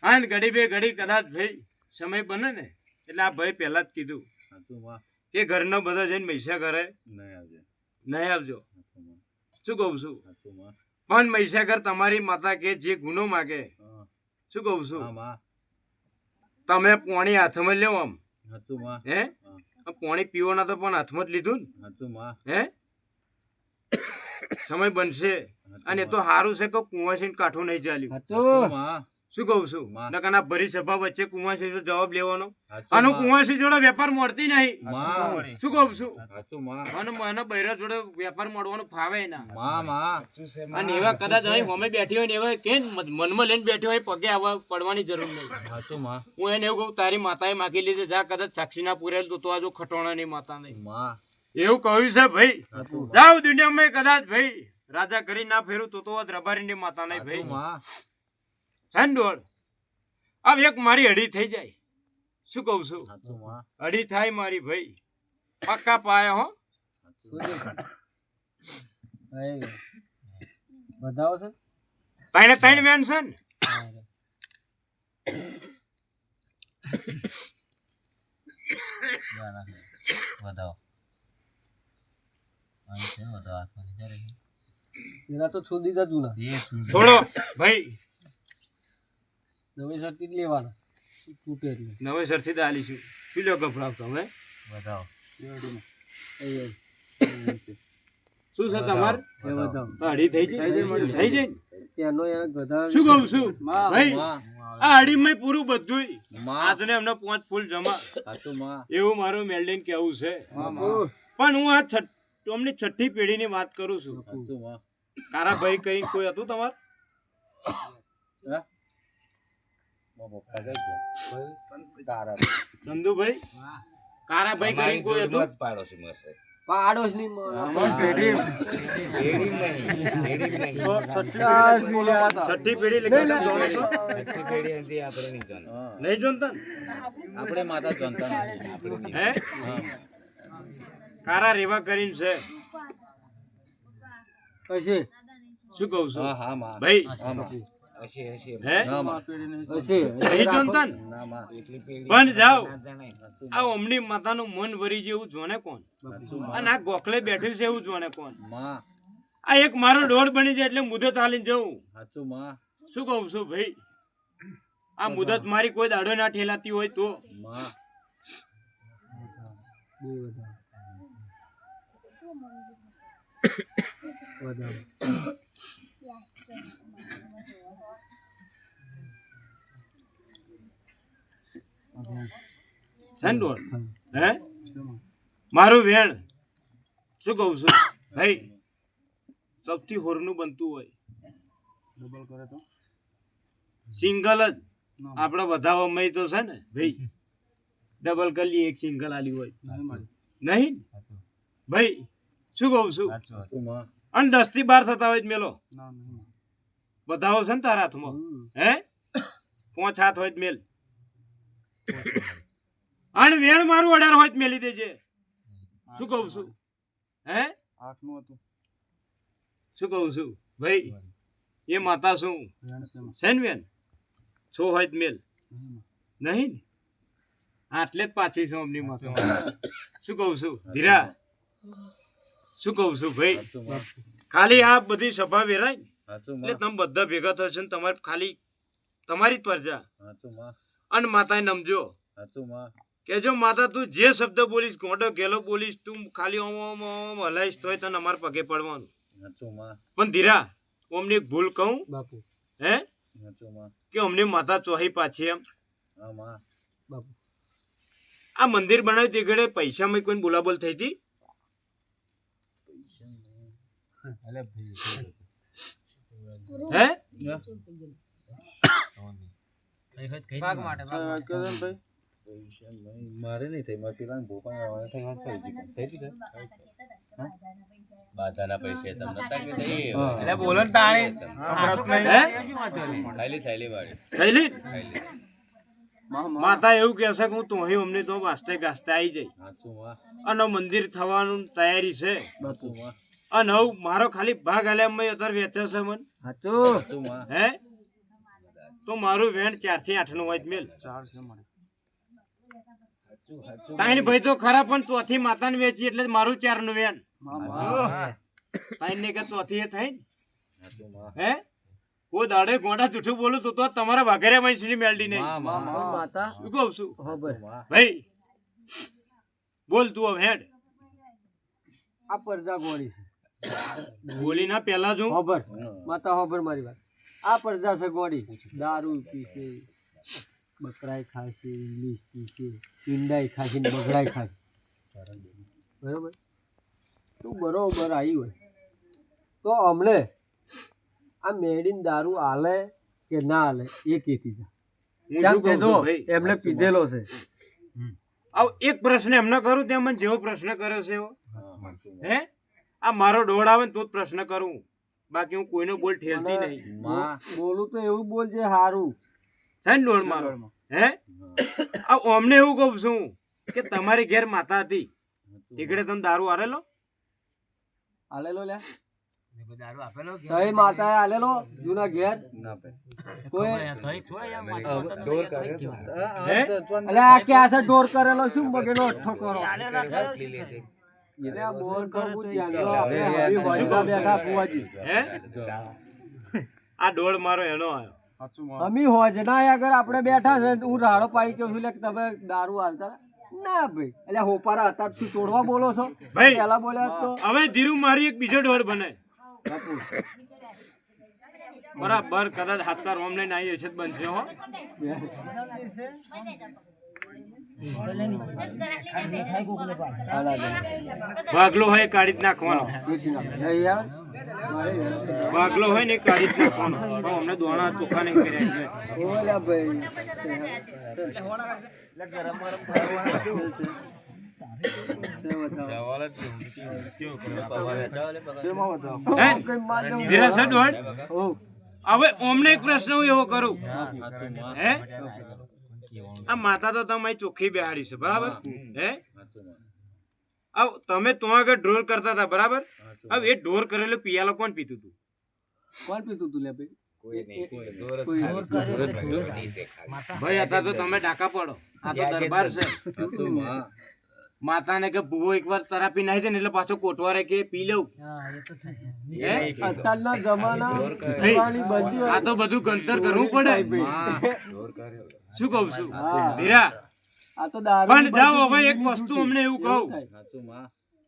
અને ઘડી બે ઘડી કદાચ ભાઈ સમય બને ને એટલે આ ભાઈ પહેલા જ કીધું કે ઘરનો બધા જઈને મહીસાગર નહીં આવજો શું કહું છું પણ મહીસાગર તમારી માતા કે જે ગુનો માગે શું કહું છું તમે પાણી હાથમાં લેવો આમ હે પાણી પીવાના તો પણ હાથમાં જ લીધું ને હે સમય બનશે અને તો સારું છે કે કુંવાસી કાઠું નહીં ચાલ્યું શું કહું છું નકાના ભરી સભા વચ્ચે કુંવાસી જવાબ લેવાનો અને કુંવાસી જોડે વેપાર મળતી નહીં શું કહું છું અને મને બૈરા જોડે વેપાર મળવાનું ફાવે ના અને એવા કદાચ અહીં હોમે બેઠી હોય ને એવા કે મનમાં લઈને બેઠી હોય પગે આવવા પડવાની જરૂર નહીં હું એને એવું કહું તારી માતાએ માગી લીધે જા કદાચ સાક્ષી ના પૂરેલું તો આજુ ખટોણાની માતા નહીં એવું કહ્યું છે ભાઈ જાવ દુનિયામાં કદાચ ભાઈ રાજા કરી ના ફેરું તો આજ રબારીની માતા નહીં ભાઈ સંડોળ હવે એક મારી અડી થઈ જાય શું કહું છું અડી થાય મારી ભાઈ પક્કા પાયા હો બતાવો છે ત્રણ વેન છે ને એના તો છોડી દીધા જૂના છોડો ભાઈ નવી શક્તિ લેવાના તૂટે એટલે નવેસરથી દાલીશું શું લ્યો ગભરાવ તમે બતાવો શું છે તમાર એ બતાવો અઢી થઈ જાય થઈ જાય ત્યાંનો યાર ગધા શું કહું છું ભાઈ આ અઢીમાં પૂરું બધું આજને એમને 5 ફૂલ જમા એવું મારું મેલ્ડીન કેવું છે પણ હું આ અમની છઠ્ઠી પેઢીની વાત કરું છું કારાભાઈ કરી કોઈ હતું તમાર ચંદુભાઈ કારાભાઈ કરી કોઈ હતું પાડોશ ની છઠ્ઠી પેઢી લખી નહીં જોનતા આપણે માતા જોનતા હે કારા રેવા કરીને છે હશે શું કહું છું હા માં ભાઈ હશે હશે હે હશે નહીં જોનતા ને? ના માં એટલી પેલી પણ જાઓ આ અમની માતાનું મન વરી છે એવું જોને કોણ અને આ ગોખલે બેઠું છે એવું જોને કોણ માં આ એક મારો દોડ બની જાય એટલે મુદત હાલીને જવું સાચું માં શું કહું છું ભાઈ આ મુદત મારી કોઈ દાડો ના ઠેલાતી હોય તો માં છે ને દોડ હે મારું વેણ શું કહું છું ભાઈ સૌથી હોરનું બનતું હોય સિંગલ જ આપણે વધાવવામાં તો છે ને ભાઈ ડબલ કરી લઈએ એક સિંગલ આલી હોય નહીં ભાઈ શું કહું છું સાચું માં અને 10 થી 12 થતા હોય તો મેલો વધાવો છે ને તારા હાથમાં હે 5 હાથ હોય તો મેલ અને વેણ મારું 18 હોય તો મેલી દેજે શું કહું છું હે શું કહું છું ભાઈ એ માતા શું છે ને વેણ 6 હોય તો મેલ નહીં ને? આટલે જ પાછી છું અમની માતા શું કહું છું ધીરા શું કહું છું ભાઈ ખાલી આ બધી સભા વેરાય ને સાચું એટલે માં તમે બધા ભેગા થશે ને તમારે ખાલી તમારી જ પરજા સાચું માં અને માતાએ નમજો સાચું માં કે જો માતા તું જે શબ્દ બોલીશ ગોંડો ગેલો બોલીશ તું ખાલી ઓમ ઓમ ઓમ હલાઈશ તોય તને અમારે પગે પડવાનું સાચું માં પણ ધીરા અમને એક ભૂલ કહું બાપુ હે સાચું માં કે અમને માતા ચોહી પાછી એમ હા માં બાપુ આ મંદિર બનાવ્યું તે ઘડે પૈસામાં કોઈ બોલાબોલ થઈ હતી હે મારે નહીં થઈ મારે પેલા ભોપાલ બાધાના પૈસે તમને એટલે બોલો ને તાણે થેલી થેલી વાળી થયેલી માતા એવું કહેશે કે હું તો અમને તો વાસ્તે ગાસ્તે આવી જાય સાચું માં અને મંદિર થવાનું તૈયારી છે સાચું માં અને હવે મારો ખાલી ભાગ હાલ્યા અત્યારે વેચે છે મન સાચું માં હે તો મારું વેણ 4 થી 8 નું હોય મેલ તાઈન ભાઈ તો ખરા પણ ચોથી માતાને વેચી એટલે મારું 4 નું વેણ તાઈન ને કે ચોથી એ થઈ સાચું માં હે ઓ દાડે ગોડા જૂઠું બોલું તો તમારા વાઘરે મહીની મેલડી નહીં માતા શું કહું છું ખબર ભાઈ બોલ તું હવે હેડ આ પરદા ગોળી છે બોલી ના પેલા જો ખબર માતા ખબર મારી વાત આ પરદા છે ગોળી દારૂ પીશે બકરાય ખાશે ઇંગ્લિશ પીશે ઈંડાય ખાશે ને બગડાય ખાશે બરોબર તું બરોબર આવી હોય તો હમણે આ મેડીન દારૂ આલે કે ના આલે એ કહેતી જા કેમ કહેતો એમને પીધેલો છે આવ એક પ્રશ્ન એમને કરું તે મને જેવો પ્રશ્ન કર્યો છે એવો હે આ મારો ડોળ આવે ને તો જ પ્રશ્ન કરું બાકી હું કોઈનો બોલ ઠેલતી નહીં બોલું તો એવું બોલજે હારું છે ને ડોળ મારો હે આ અમને એવું કહું છું કે તમારી ઘેર માતા હતી તીકડે તમે દારૂ આરેલો આલેલો લે તઈ માતાએ આલેલો જૂના ઘેર કોઈ હે અલે આ કે આ ઢોર કરેલો શું મગેનો અઠ્ઠો કરો એટલે આ બોલ કરવું જાણો આપણે હવી વળીમાં બેઠા ફુવાજી હે આ ડોળ મારો એનો આવ્યો અમે હોજના આગળ આપણે બેઠા છે હું રાડો પાડી કહું છું કે તમે દારૂ હાલતા ના ભાઈ એટલે હોપારા હતા શું છોડવા બોલો છો ભાઈ પેલા બોલ્યા તો હવે ધીરુ મારી એક બીજો ઢોળ બને બરાબર કદાચ હાથા રોમ લઈને આવી હશે જ બનશે હો ભાગલો હોય કાઢી જ નાખવાનો ભાગલો હોય ને કાઢી જ નાખવાનો પણ અમને દોણા ચોખ્ખા નહીં કર્યા છે ઓલા ભાઈ ધીરા છે દોડ હવે અમને એક પ્રશ્ન હું એવો કરું હે આ માતા તો તમે ચોખ્ખી બેહાડી છે બરાબર હે તમે તો આગળ ઢોર કરતા હતા બરાબર હવે એ ઢોર કરેલું પિયાલો કોણ પીતું હતું કોણ પીતું તું લે ભાઈ ભાઈ હતા તો તમે ડાકા પડો આ તો દરબાર છે માતાને કે ભૂવો એકવાર તરાપી નાખી છે ને એટલે પાછો કોટવારે કે પી લઉં અત્યારના જમાના આ તો બધું ગણતર કરવું પડે શું કહું છું ધીરા આ તો દારૂ પણ જાઓ હવે એક વસ્તુ અમને એવું કહું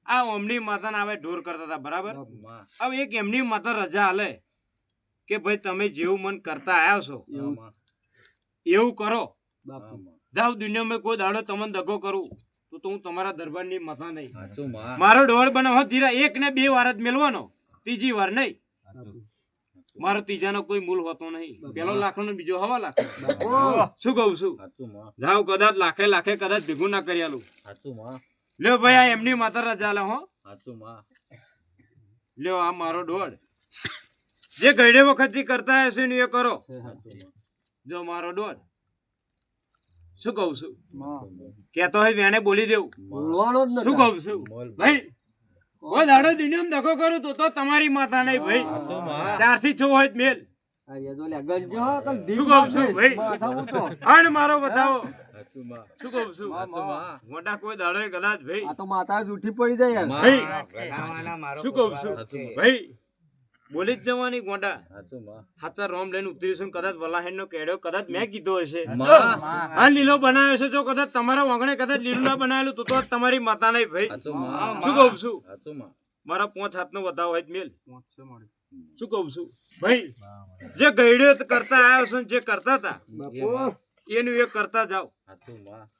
આ ઓમની માતા આવે ઢોર કરતા હતા બરાબર હવે એક એમની માતા રજા હાલે કે ભાઈ તમે જેવું મન કરતા આવ્યા છો એવું કરો જાઓ દુનિયામાં કોઈ દાડો તમને દગો કરું તો હું તમારા દરબારની માતા નહીં મારો ઢોર બનાવો ધીરા એક ને 2 વાર જ મેળવાનો ત્રીજી વાર નહીં મારો ત્રીજાનો કોઈ મૂલ હોતો નહીં પેલો લાખનો ને બીજો 1.5 લાખ શું કહું છું જાઓ કદાચ લાખે કદાચ ભેગું ના કરી આલું લ્યો ભાઈ આ એમની માતા રજા લે હો લ્યો આ મારો દોડ જે ગયડે વખત થી કરતા હશે ને એ કરો જો મારો દોડ શું કહું છું કેતો હોય વેણે બોલી દેવું શું કહું છું ભાઈ ઓ દાડો દુનિયામાં દગો કરું તો તમારી માતા નહીં ભાઈ 4 થી 6 હોય મેલ શું કહું છું ભાઈ અણ મારો બતાવો શું કહું છું મોટા કોઈ દાડો કદાચ ભાઈ આ તો માતા જૂઠી પડી જાય ભાઈ શું કહું છું ભાઈ બોલી જ જવાની ગોંડા હાચા રોમ લઈને ઉતરીશું કદાચ વલાહેન નો કેડ્યો કદાચ મેં કીધો હશે આ લીલો બનાવ્યો છે જો કદાચ તમારા વાંગણે કદાચ લીલું ના બનાવેલું તો તમારી માતા નહીં ભાઈ શું કહું છું મારા 5 હાથનો વધાવો હોય મેલ શું કહું છું ભાઈ જે ગયડ્યો કરતા આવ્યો છે જે કરતા હતા એનું એ કરતા જાઓ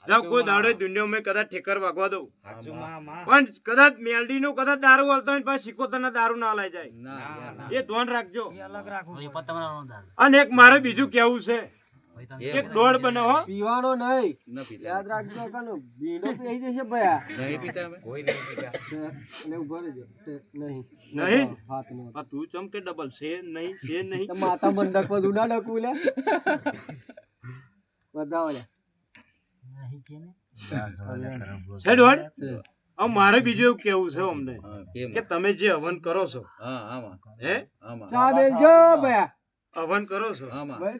જાઓ કોઈ દાડો દુનિયામાં કદાચ ઠેકર વાગવા દઉં પણ કદાચ મેલડી નું કદાચ દારૂ હાલતો હોય પછી સિકોતરના દારૂ ના લાઈ જાય એ ધ્યાન રાખજો અને એક મારે બીજું કેવું છે એક દોડ બને હો પીવાનો નહીં યાદ રાખજો કાનો બીડો પી જશે ભયા નહીં પીતા અમે કોઈ નહીં પીતા અને ઉભો રહેજો નહીં નહીં હાથનો આ તું ચમ કે ડબલ છે નહીં તો માતા બંધક બધું ના ડકું લે બતાવો લે છે દોડ મારે બીજું એવું કેવું છે અમને કે તમે જે હવન કરો છો હે ચા બેજો ભયા હવન કરો છો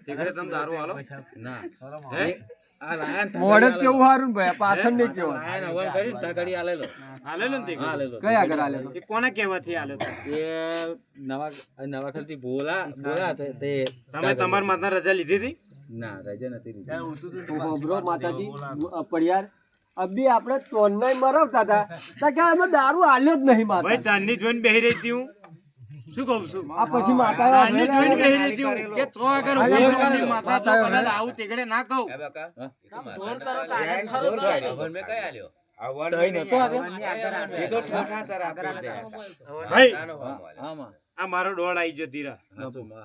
તીકડે તમે દારૂ હાલો ના હે આ લાયન મોડે કેવું હારું ભયા પાછળ નહીં કેવું લાયન હવન કરી તગડી આલેલો હાલેલો ને તીકડે આલેલો કઈ આગળ આલે એ કોને કહેવાથી હાલે તો એ નવા ખલતી બોલા તે તમે તમાર માતા રજા લીધી હતી ના રજા નથી લીધી બ્રો માતાજી પડિયાર અબી આપણે ચોન્નાઈ મરવતા હતા તો કે અમે દારૂ આલ્યો જ નહીં માતા ભાઈ ચાંદની જોઈને બેહી રહી હતી હું શું કહું છું આ પછી માતા ચાંદની જોઈને બેહી રહી હતી હું કે તો આગળ હું માતા તો કદાચ આવું તીકડે ના કહું હવન મે કઈ આલ્યો ભાઈ આ મારો દોડ આવી ગયો ધીરા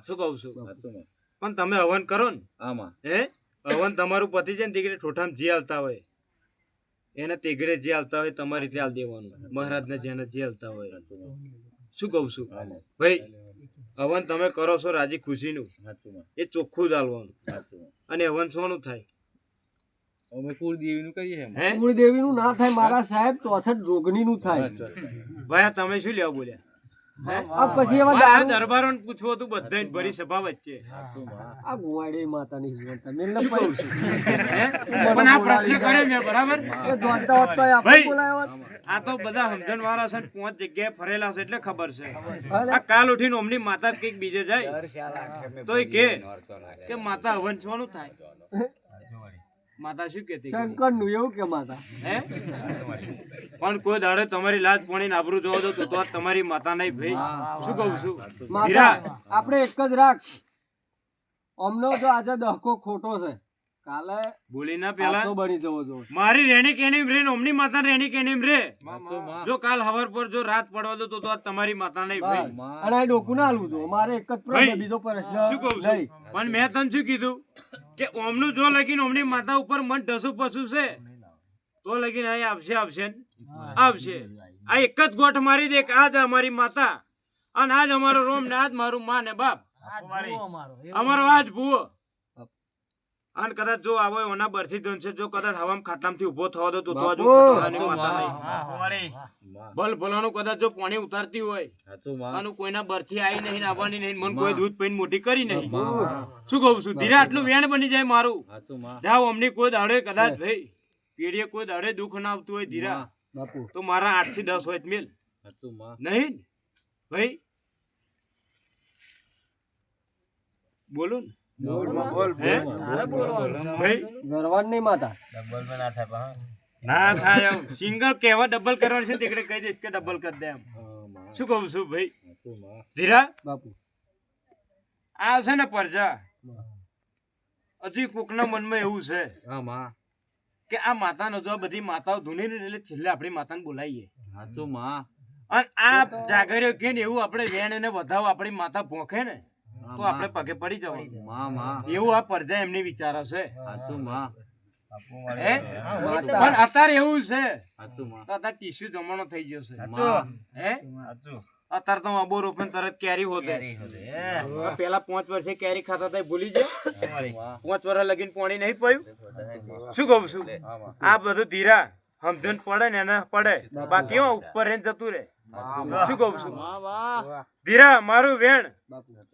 શું કહું છું પણ તમે હવન કરો ને હે હવન તમારું પતિ છે ને તીકડે ઠોઠામાં જે હાલતા હોય એને તીકડે જે હાલતા હોય તમારી રીતે હાલ દેવાનું મહારાજ ને જેને જે હાલતા હોય શું કહું છું ભાઈ હવન તમે કરો છો રાજી ખુશીનું એ ચોખ્ખું જ હાલવાનું અને હવન શોનું થાય અમે કુળદેવીનું કરીએ હે કુળદેવીનું ના થાય મારા સાહેબ 64 જોગણીનું થાય ભાઈ તમે શું લેવા બોલ્યા આ પછી એમાં આ દારૂ દરબારોને પૂછવું હતું બધાય ભરી સભા વચ્ચે આ ગુવાડી માતાની જીવનતા મેં ન પાડ્યું. પણ આ પ્રશ્ન કર્યો મેં બરાબર એ જોતા હોત તો એ આપણે ભાઈ. બોલાયો હોત. આ તો બધા સમજણ વાળા છે ને 5 જગ્યાએ ફરેલા છે એટલે ખબર છે અરે, આ કાલ ઉઠીને ઓમની માતા જ કઈક બીજે જાય તો એ કે માતા હવન છવાનું થાય માતા શું કેતી શંકરનું એવું કે માતા હે પણ કોઈ દાડે તમારી લાજ પાણી આબરૂ જોવો તો તું તો આ તમારી માતા નહીં ભાઈ શું કહું છું માતા હીરા આપણે એક જ રાખ અમનો તો આજે દહકો ખોટો છે કાલે બોલી ના પેલા આખો બની જવો જો મારી રેણી કેણી રે ને ઓમની માતા રેણી કેણી રે જો કાલ હવાર પર જો રાત પડવા દો તો આ તમારી માતા નહીં ભાઈ અને આ ડોકું ના હાલવું જો મારે એક જ પ્રશ્ન ભાઈ, બીજો શું કહું પ્રશ્ન છું નહીં પણ મેં તને શું કીધું કે ઓમનું જો લગીને ઓમની માતા ઉપર મન ઢસું પસું છે તો લગીને અહીં આવશે ને? આવશે આ એક જ ગોઠ મારી દે કે આજ અમારી માતા અને આજ અમારો રોમ ને આજ મારું માં ને બાપ અમારો આજ ભૂવો અને કદાચ જો આવો એના બરથી ધન છે જો કદાચ હવામાં ખાટલામાંથી ઉભો થવા દો તો તો હજુ ખટોળાની માતા નહીં ભલ ભલાનું કદાચ જો પાણી ઉતારતી હોય અને કોઈના બરથી આવી નહીં ને આવવાની નહીં મન કોઈ દૂધ પીને મોટી કરી નહીં શું કહું છું ધીરે આટલું વેણ બની જાય મારું જાઓ અમની કોઈ દાડે કદાચ ભાઈ પેઢીએ કોઈ દાડે દુઃખ ના આવતું હોય ધીરા બાપુ તો મારા 8 થી 10 હોય મેલ નહીં ને? ભાઈ બોલો ને હે? ભાઈ ગરવાન નહીં માતા ના થાય એમ સિંગલ કહેવા ડબલ કરવાનું છે તીકડે કહી દઈશ કે ડબલ કરી દે એમ શું કહું છું ભાઈ ધીરા બાપુ આ છે ને પરજા હજી કોકના મનમાં એવું છે કે આ માતાનો જો બધી માતાઓ ધૂની ને એટલે છેલ્લે આપણી માતાને બોલાવીએ અને આ જાગર્યો કે ને એવું આપણે વેણ એને વધાવો આપણી માતા ભોંખે ને તો આપણે પગે પડી જવાનું એવું આ પરજા એમની વિચારો છે હે? પણ અત્યારે એવું છે તો અત્યારે ટીસ્યુ જમાનો થઈ ગયો છે હે અત્યારે તો આબો રોપે તરત કેરી હોતે પેલા 5 વર્ષે કેરી ખાતા હતા એ ભૂલી જાય 5 વર્ષ લગીને પાણી નહીં પયું શું કહું છું આ બધું ધીરા સમજણ પડે ને એને પડે બાકી હો ઉપર રહીને જતું રે શું કહું છું ધીરા મારું વેણ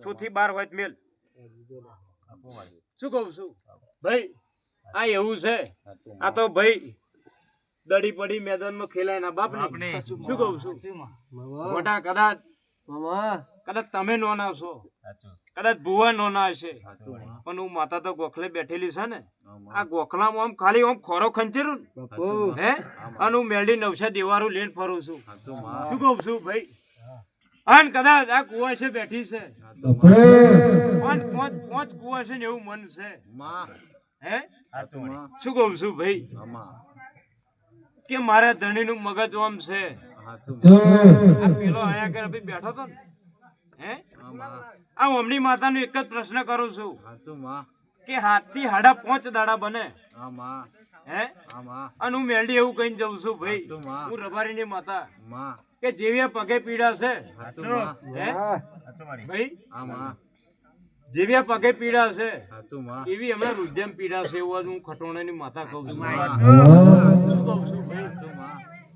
6 થી 12 હોય તો મેલ શું કહું છું ભાઈ આ એવું છે આ તો ભાઈ દડી પડી મેદાનમાં ખેલાય ના બાપ ને શું કહું છું મોટા કદાચ મામા કદાચ તમે નોના છો કદાચ ભુવા નોના હશે પણ હું માતા તો ગોખલે બેઠેલી છે ને આ ગોખલામાં આમ ખાલી આમ ખોરો ખંચેરું ને બાપુ હે અને હું મેલડી નવસા દેવારું લઈને ફરું છું શું કહું છું ભાઈ અને કદાચ આ કુવાશે બેઠી છે પાંચ કુવાશે ને એવું મન છે હે શું કહું છું ભાઈ કે મારા ધણીનું મગજ આમ છે આ પેલો આયા આગળ અભી બેઠો તો ને હે આ ઓમની માતાનો એક જ પ્રશ્ન કરું છું કે 7 થી 5.5 દાડા બને હે અને હું મેલડી એવું કહીને જઉં છું ભાઈ હું રબારીની માતા કે જેવી આ પગે પીડા છે હે ભાઈ જેવી આ પગે પીડા છે એવી હમણાં રુદ્યમ પીડા છે એવું હું ખટોણાની માતા કહું છું શું કહું છું ભાઈ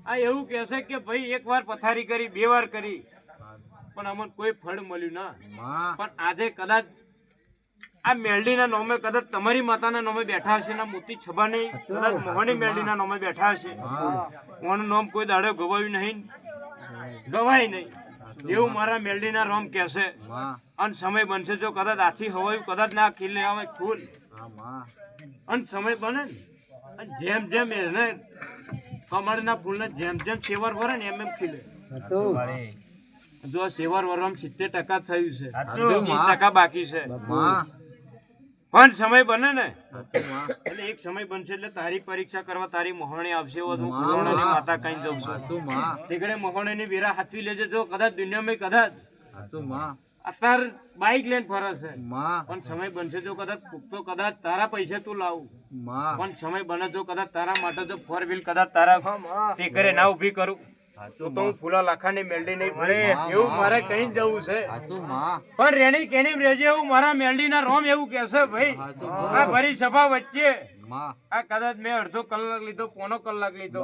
આ એવું કહે છે કે ભાઈ 1 વાર પથારી કરી 2 વાર કરી પણ અમને કોઈ ફળ મળ્યું ના પણ આજે કદાચ આ મેલડીના નામે કદાચ તમારી માતાના નામે બેઠા હશે ના મોતી છબા નહીં કદાચ મોહની મેલડીના નામે બેઠા હશે મોનું નામ કોઈ દાડે ગવાયું નહીં ગવાય નહીં એવું મારા મેલડીના રોમ કહેશે અને સમય બનશે જો કદાચ આથી હવાયું કદાચ ના ખીલે આવે ફૂલ અને સમય બને ને અને જેમ જેમ એને કમળના ફૂલને જેમ જેમ સેવર ભરે ને એમ ખીલે જો સેવર વરવામાં 70% થયું છે 30% બાકી છે પણ સમય બને ને એટલે એક સમય બનશે એટલે તારી પરીક્ષા કરવા તારી મોહણી આવશે હું ખુલોણાની માતા કઈ જઉં છું તીકડે મોહણીની વીરા હાથવી લેજે જો કદાચ દુનિયામાં કદાચ અત્યાર બાઈક લઈને ફરે છે પણ સમય બનશે જો કદાચ તો કદાચ તારા પૈસે તું લાવું પણ સમય બને જો કદાચ તારા માટે જો 4 વ્હીલ કદાચ તારા તે કરે ના ઉભી કરું તો હું ફૂલા લાખાની મેલડી નહીં ભરે એવું મારે કઈ જવું છે પણ રેણી કેણી રેજે એવું મારા મેલડી ના રોમ એવું કહેશે ભાઈ આ ભરી સભા વચ્ચે આ કદાચ મેં અડધો કલાક લીધો, પોણો કલાક લીધો,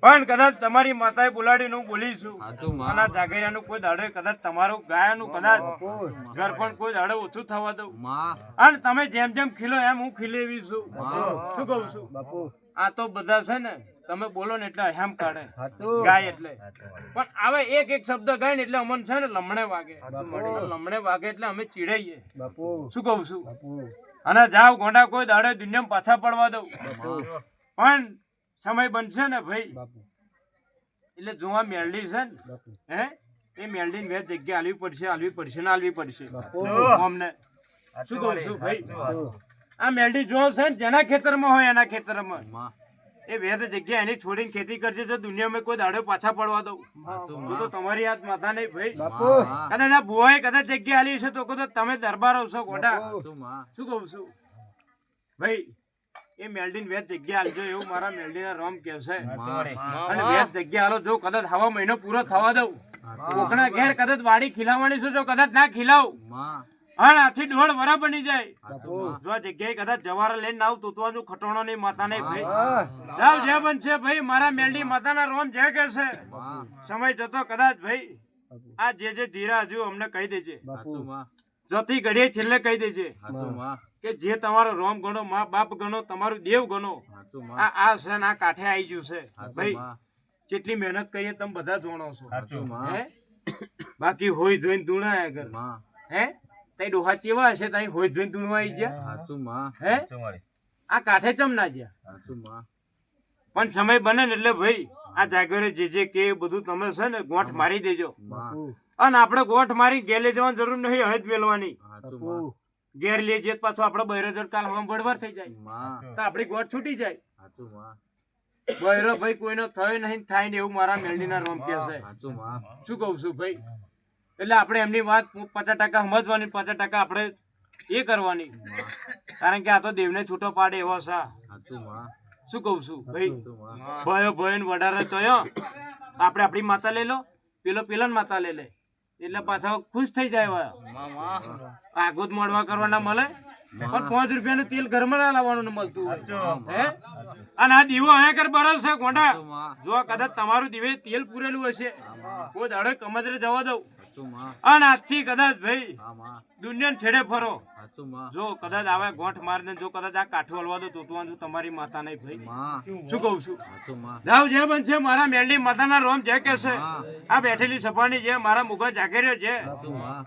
પણ કદાચ તમારી માતાએ બોલાડીને હું બોલીશું. અને આ જાગરિયાનું કોઈ દાડે કદાચ તમારું ગાયાનું કદાચ ઘર પણ કોઈ દાડે ઓછું થવા દઉં. અને તમે જેમ જેમ ખીલો એમ હું ખીલેવી છું. શું કહું છું? આ તો બધા છે ને તમે બોલો ને એટલે હેમ કાઢે ગાય એટલે, પણ હવે એક એક શબ્દ ગાય ને એટલે અમને છે ને લમણે વાગે. લમણે વાગે એટલે અમે ચીડાઈએ. શું કહું છું? અને જાવ ગોંડા કોઈ દાડે દુનિયામાં પાછા પડવા દઉં, પણ સમય બનશે ને ભાઈ એટલે જોવા મેલડી છે ને એ મેલડી ને બે જગ્યા હાલવી પડશે ને હાલવી પડશે અમને. શું કહું છું ભાઈ? આ મેલડી જો છે ને જેના ખેતરમાં હોય એના ખેતરમાં એ વેદ જગ્યા એની છોડીને ખેતી કરશે તો દુનિયામાં કોઈ દાડો પાછા પડવા દઉં તો તમારી હાથ માથા નહીં ભાઈ. કદાચ આ ભુવાએ કદાચ જગ્યા આલી છે તો કદાચ તમે દરબારો છો ગોડા. શું કહું છું ભાઈ? એ મેલડીને વેદ જગ્યા આલજો એવું મારા મેલડીના રોમ કહે છે. અને વેદ જગ્યા આલો જો કદાચ હવા મહિનો પૂરો થવા દઉં, કોકના ઘેર કદાચ વાડી ખીલાવવાની છે જો કદાચ ના ખીલાવ અને આથી 1.5 વરા બની જાય જો આ જગ્યાએ કદાચ જવારા લઈને આવ તોતવાનું ખટોણો નહીં માતા નહીં ભાઈ. જાવ જે બનશે ભાઈ મારા મેલડી માતાના રોમ જે કે છે સમય જતો કદાચ ભાઈ આ જે ધીરા હજુ અમને કહી દેજે, જતી ઘડીએ છેલ્લે કહી દેજે કે જે તમારો રોમ ગણો મા બાપ ગણો તમારું દેવ ગણો આ છે ને આ કાંઠે આવી ગયું છે ભાઈ. જેટલી મહેનત કરીએ તમે બધા જોણો છો. હે બાકી હોય ધોઈને ધૂણાયા કર હે તઈ ડોહા ચેવા હશે તઈ હોય ધોઈને ધૂણવા આવી ગયા હે આ કાંઠે ચમ ના ગયા. પણ સમય બને ને એટલે ભાઈ આ જાગરે જે કે બધું તમે છે ને ગોઠ મારી દેજો. અને આપણે ગોઠ મારી ઘેર લઈ જવાની જરૂર નહીં, હળદ મેલવાની. ઘેર લઈ જઈએ પાછો આપડે બહેરો જોડ કાલ હવા બળવાર થઈ જાય તો આપડી ગોઠ છૂટી જાય. બહેરો ભાઈ કોઈનો થયો નહીં થાય ને એવું મારા મેલડીના રોમ કે છે. શું કહું છું ભાઈ? એટલે આપણે એમની વાત 50% સમજવાની, 50% આપણે એ કરવાની, કારણ કે આ તો દેવને છૂટો પાડે એવો છે. શું કહું છું ભાઈ? ભયો ભયો ને વડારે તો આપણે આપણી માતા લઈ લો, પેલો પેલા માતા લઈ લે એટલે પાછા ખુશ થઈ જાય. આગોત મળવા કરવાના મળે પણ 5 રૂપિયાનું તેલ ઘરમાં ના લાવવાનું મળતું હે. અને આ દીવો અહીંયા કર બરસ છે ગોંડા. જો કદાચ તમારું દીવે તેલ પૂરેલું હશે કોઈ દાડે કમજરે જવા દઉં અને આજથી કદાચ ભાઈ દુનિયા છેડે ફરો જો કદાચ આવે ગોઠ મારને જો કદાચ આ કાઠું હલવા દો તો તમારી માતા નહીં ભાઈ. શું કહું છું? જાવ જે બનશે મારા મેલડી માતાના રોમ જે કે છે આ બેઠેલી સપાની જે મારા મુખા જાગેર્યો છે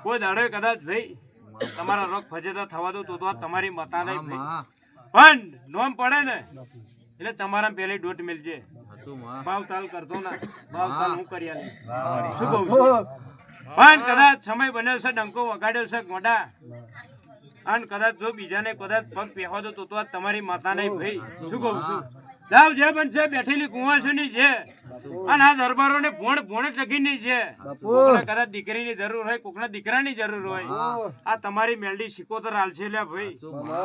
કોઈ દાડો કદાચ ભાઈ તમારા રોગ ફજેતા થવા દો તો તમારી માતા નહીં ભાઈ. પણ નોમ પડે ને એટલે તમારા પેલી ડોટ મિલજે. ભાવ તાલ કરતો ના, ભાવ તાલ હું કરી આલી. શું કહું છું? પણ કદાચ સમય બન્યો છે ડંકો વગાડ્યો છે ગોડા અને કદાચ જો બીજાને કદાચ પગ પહેવા દો તો તમારી માતા નહીં ભાઈ. શું કહું છું? જાવ જે બનશે બેઠેલી કુંવાસની છે અને આ દરબારોને ભોણ ટકીની છે. કોકને કદાચ દીકરીની જરૂર હોય, કોકને દીકરાની જરૂર હોય, આ તમારી મેલડી સિકોતર હાલશે લ્યા ભાઈ.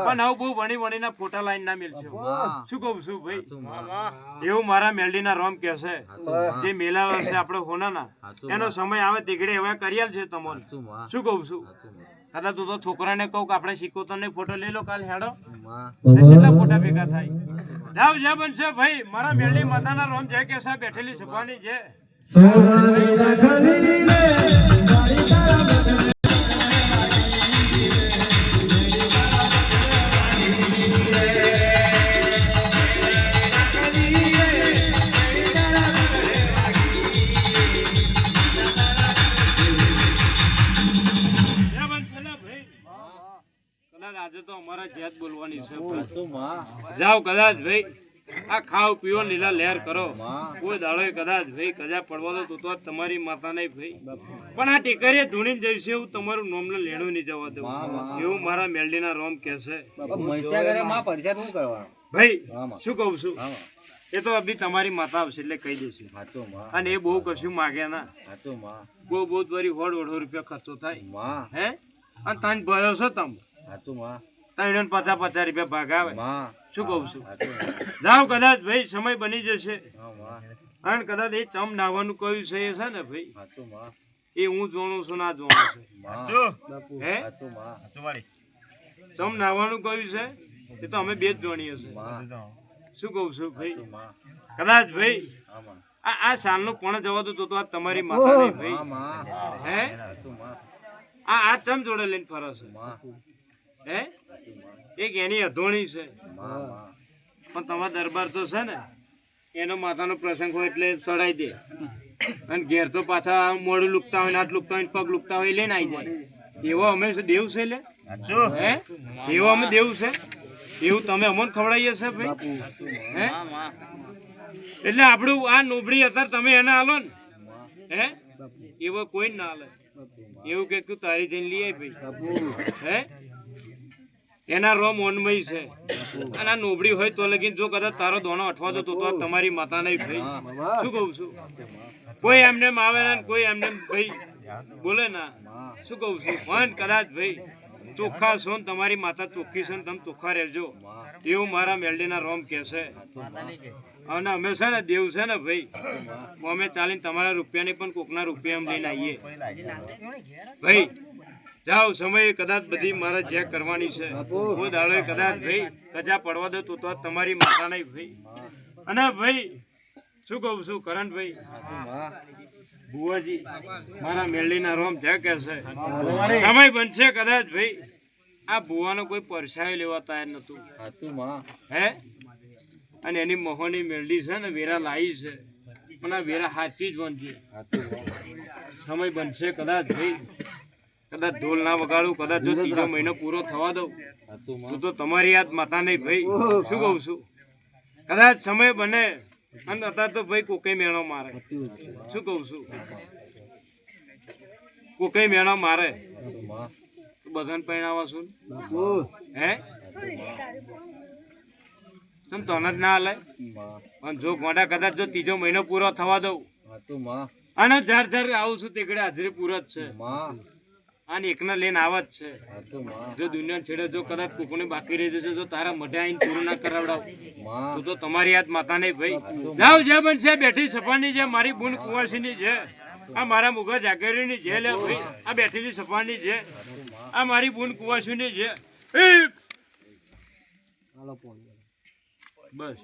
પણ હવે બહુ વણીના ફોટા લાઈન ના મિલશે. શું કહું છું ભાઈ? એવું મારા મેલડીના રોમ કે છે જે મેલાવા છે આપણે હોનાના એનો સમય આવે તીકડે હવે કરિયાલ છે તમને. શું કહું છું? કદાચ તું તો છોકરાને કહું કે આપણે સિકોતર ને ફોટો લઈ લો કાલ હેડો કેટલા ફોટા ભેગા થાય. જાવ જે બનશે ભાઈ મારા મેલડી માતાના રોમ જે કે છે બેઠેલી સભાની છે. આજે તો અમારા જાત બોલવાની છે. જાઓ કદાચ ભાઈ આ ખાવ પીવો લીલા લહેર કરો કોઈ દાડો કદાચ ભાઈ કજા પડવા દો તો તમારી માતા નહીં ભાઈ. પણ આ ટેકરીએ ધૂણી જઈશે એવું તમારું નોમ ને લેણું નહીં જવા દઉં એવું મારા મેલડીના રોમ કે છે ભાઈ. શું કહું છું? એ તો અભી તમારી માતા આવશે એટલે કહી દેશે. અને એ બહુ કશું માગે ના, બહુ વરી 1.5 રૂપિયા ખર્ચો થાય હે. અને તાન ભયો છો તમે 350 રૂપિયા ભાગ આવે. શું કહું છું? જાઓ કદાચ ભાઈ સમય બની જશે અને કદાચ એ ચમ નાવાનું કયું છે એ છે ને ભાઈ એ હું જોણું છું ના જોણું છે હે. ચમ નાવાનું કયું છે એ તો અમે બે જ જોણીએ છે શું કહું છું ભાઈ કદાચ ભાઈ આ સાલનું પણ જવા દો તો આ તમારી માતા નહીં ભાઈ હે આ ચમ જોડે લઈને ફરો છે હે એક એની અધોણી છે પણ તમારા દરબાર તો છે ને એનો માતાનો પ્રસંગ હોય એટલે સડાઈ દે અને ઘેર તો પાછા મોડું લુકતા હોય હાથ લુકતા હોય પગ લુકતા હોય લઈને આવી જાય એવો અમે દેવ છે લે હે એવો અમે દેવ છે એવું તમે અમને ખવડાવીએ છે ભાઈ હે એટલે આપણું આ નોબડી અત્યારે તમે એને આલો ને હે એવો કોઈ ના હાલે એવું કે તું તારી જઈને લઈ આવી ભાઈ હે એના રોમ ઓનમય છે અને આ નોબડી હોય તો લગીન જો કદાચ તારો દોણો અઠવા દો તો તમારી માતા નહીં ભાઈ શું કહું છું કોઈ એમને આવે ને કોઈ એમને ભાઈ બોલે ના શું કહું છું પણ કદાચ ભાઈ ચોખ્ખા છો ને તમારી માતા ચોખ્ખી છે ને તમે ચોખ્ખા રહેજો એવું મારા મેલડીના રોમ કહે છે અને અમે છે ને દેવ છે ને ભાઈ અમે ચાલીને તમારા રૂપિયાની પણ કોકના રૂપિયા એમ લઈને આવીએ ભાઈ જાઓ સમય કદાચ બધી મારે ચેક કરવાની છે કોઈ દાડો કદાચ ભાઈ કજા પડવા દો તો તમારી માતા નહીં ભાઈ અને ભાઈ શું કહું છું કરણભાઈ બુવાજી મારા મેલડીના રોમ જે કે છે સમય બનશે કદાચ ભાઈ આ બુવાનો કોઈ પરછાયો લેવા તૈયાર નતું હે અને એની મોહની મેલડી છે ને વેરા લાવી છે પણ આ વેરા સાચી જ બનશે સમય બનશે કદાચ ભાઈ કદાચ ઢોલ ના વગાડું કદાચ જો ત્રીજો મહિનો પૂરો થવા દઉં તો તમારી યાદ માતા નહીં ભાઈ શું કહું છું કદાચ સમય બને અને અત્યારે તો ભાઈ કોકઈ મેણો મારે શું કહું છું કોકઈ મેણો મારે બધાને પહેણાવા છું હે તમ તો જ ના હાલે પણ જો ગોડા કદાચ જો ત્રીજો મહિનો પૂરો થવા દઉં અને જાર જાર આવું છું તેકડે હાજરી પૂરો જ છે અને એકને લઈને આવત છે જો દુનિયા છેડે જો કદાચ કોકને બાકી રહી જશે તો તારા મઢે આવીને પૂરું ના કરાવડાવ તો તમારી યાદ માતા નહીં ભાઈ જાઓ જે બન છે બેઠી સપાની છે મારી બુન કુંવરસીની છે આ મારા મુગા જાગેરીની છે લે ભાઈ આ બેઠીની સપાની છે આ મારી બુન કુંવરસીની છે બસ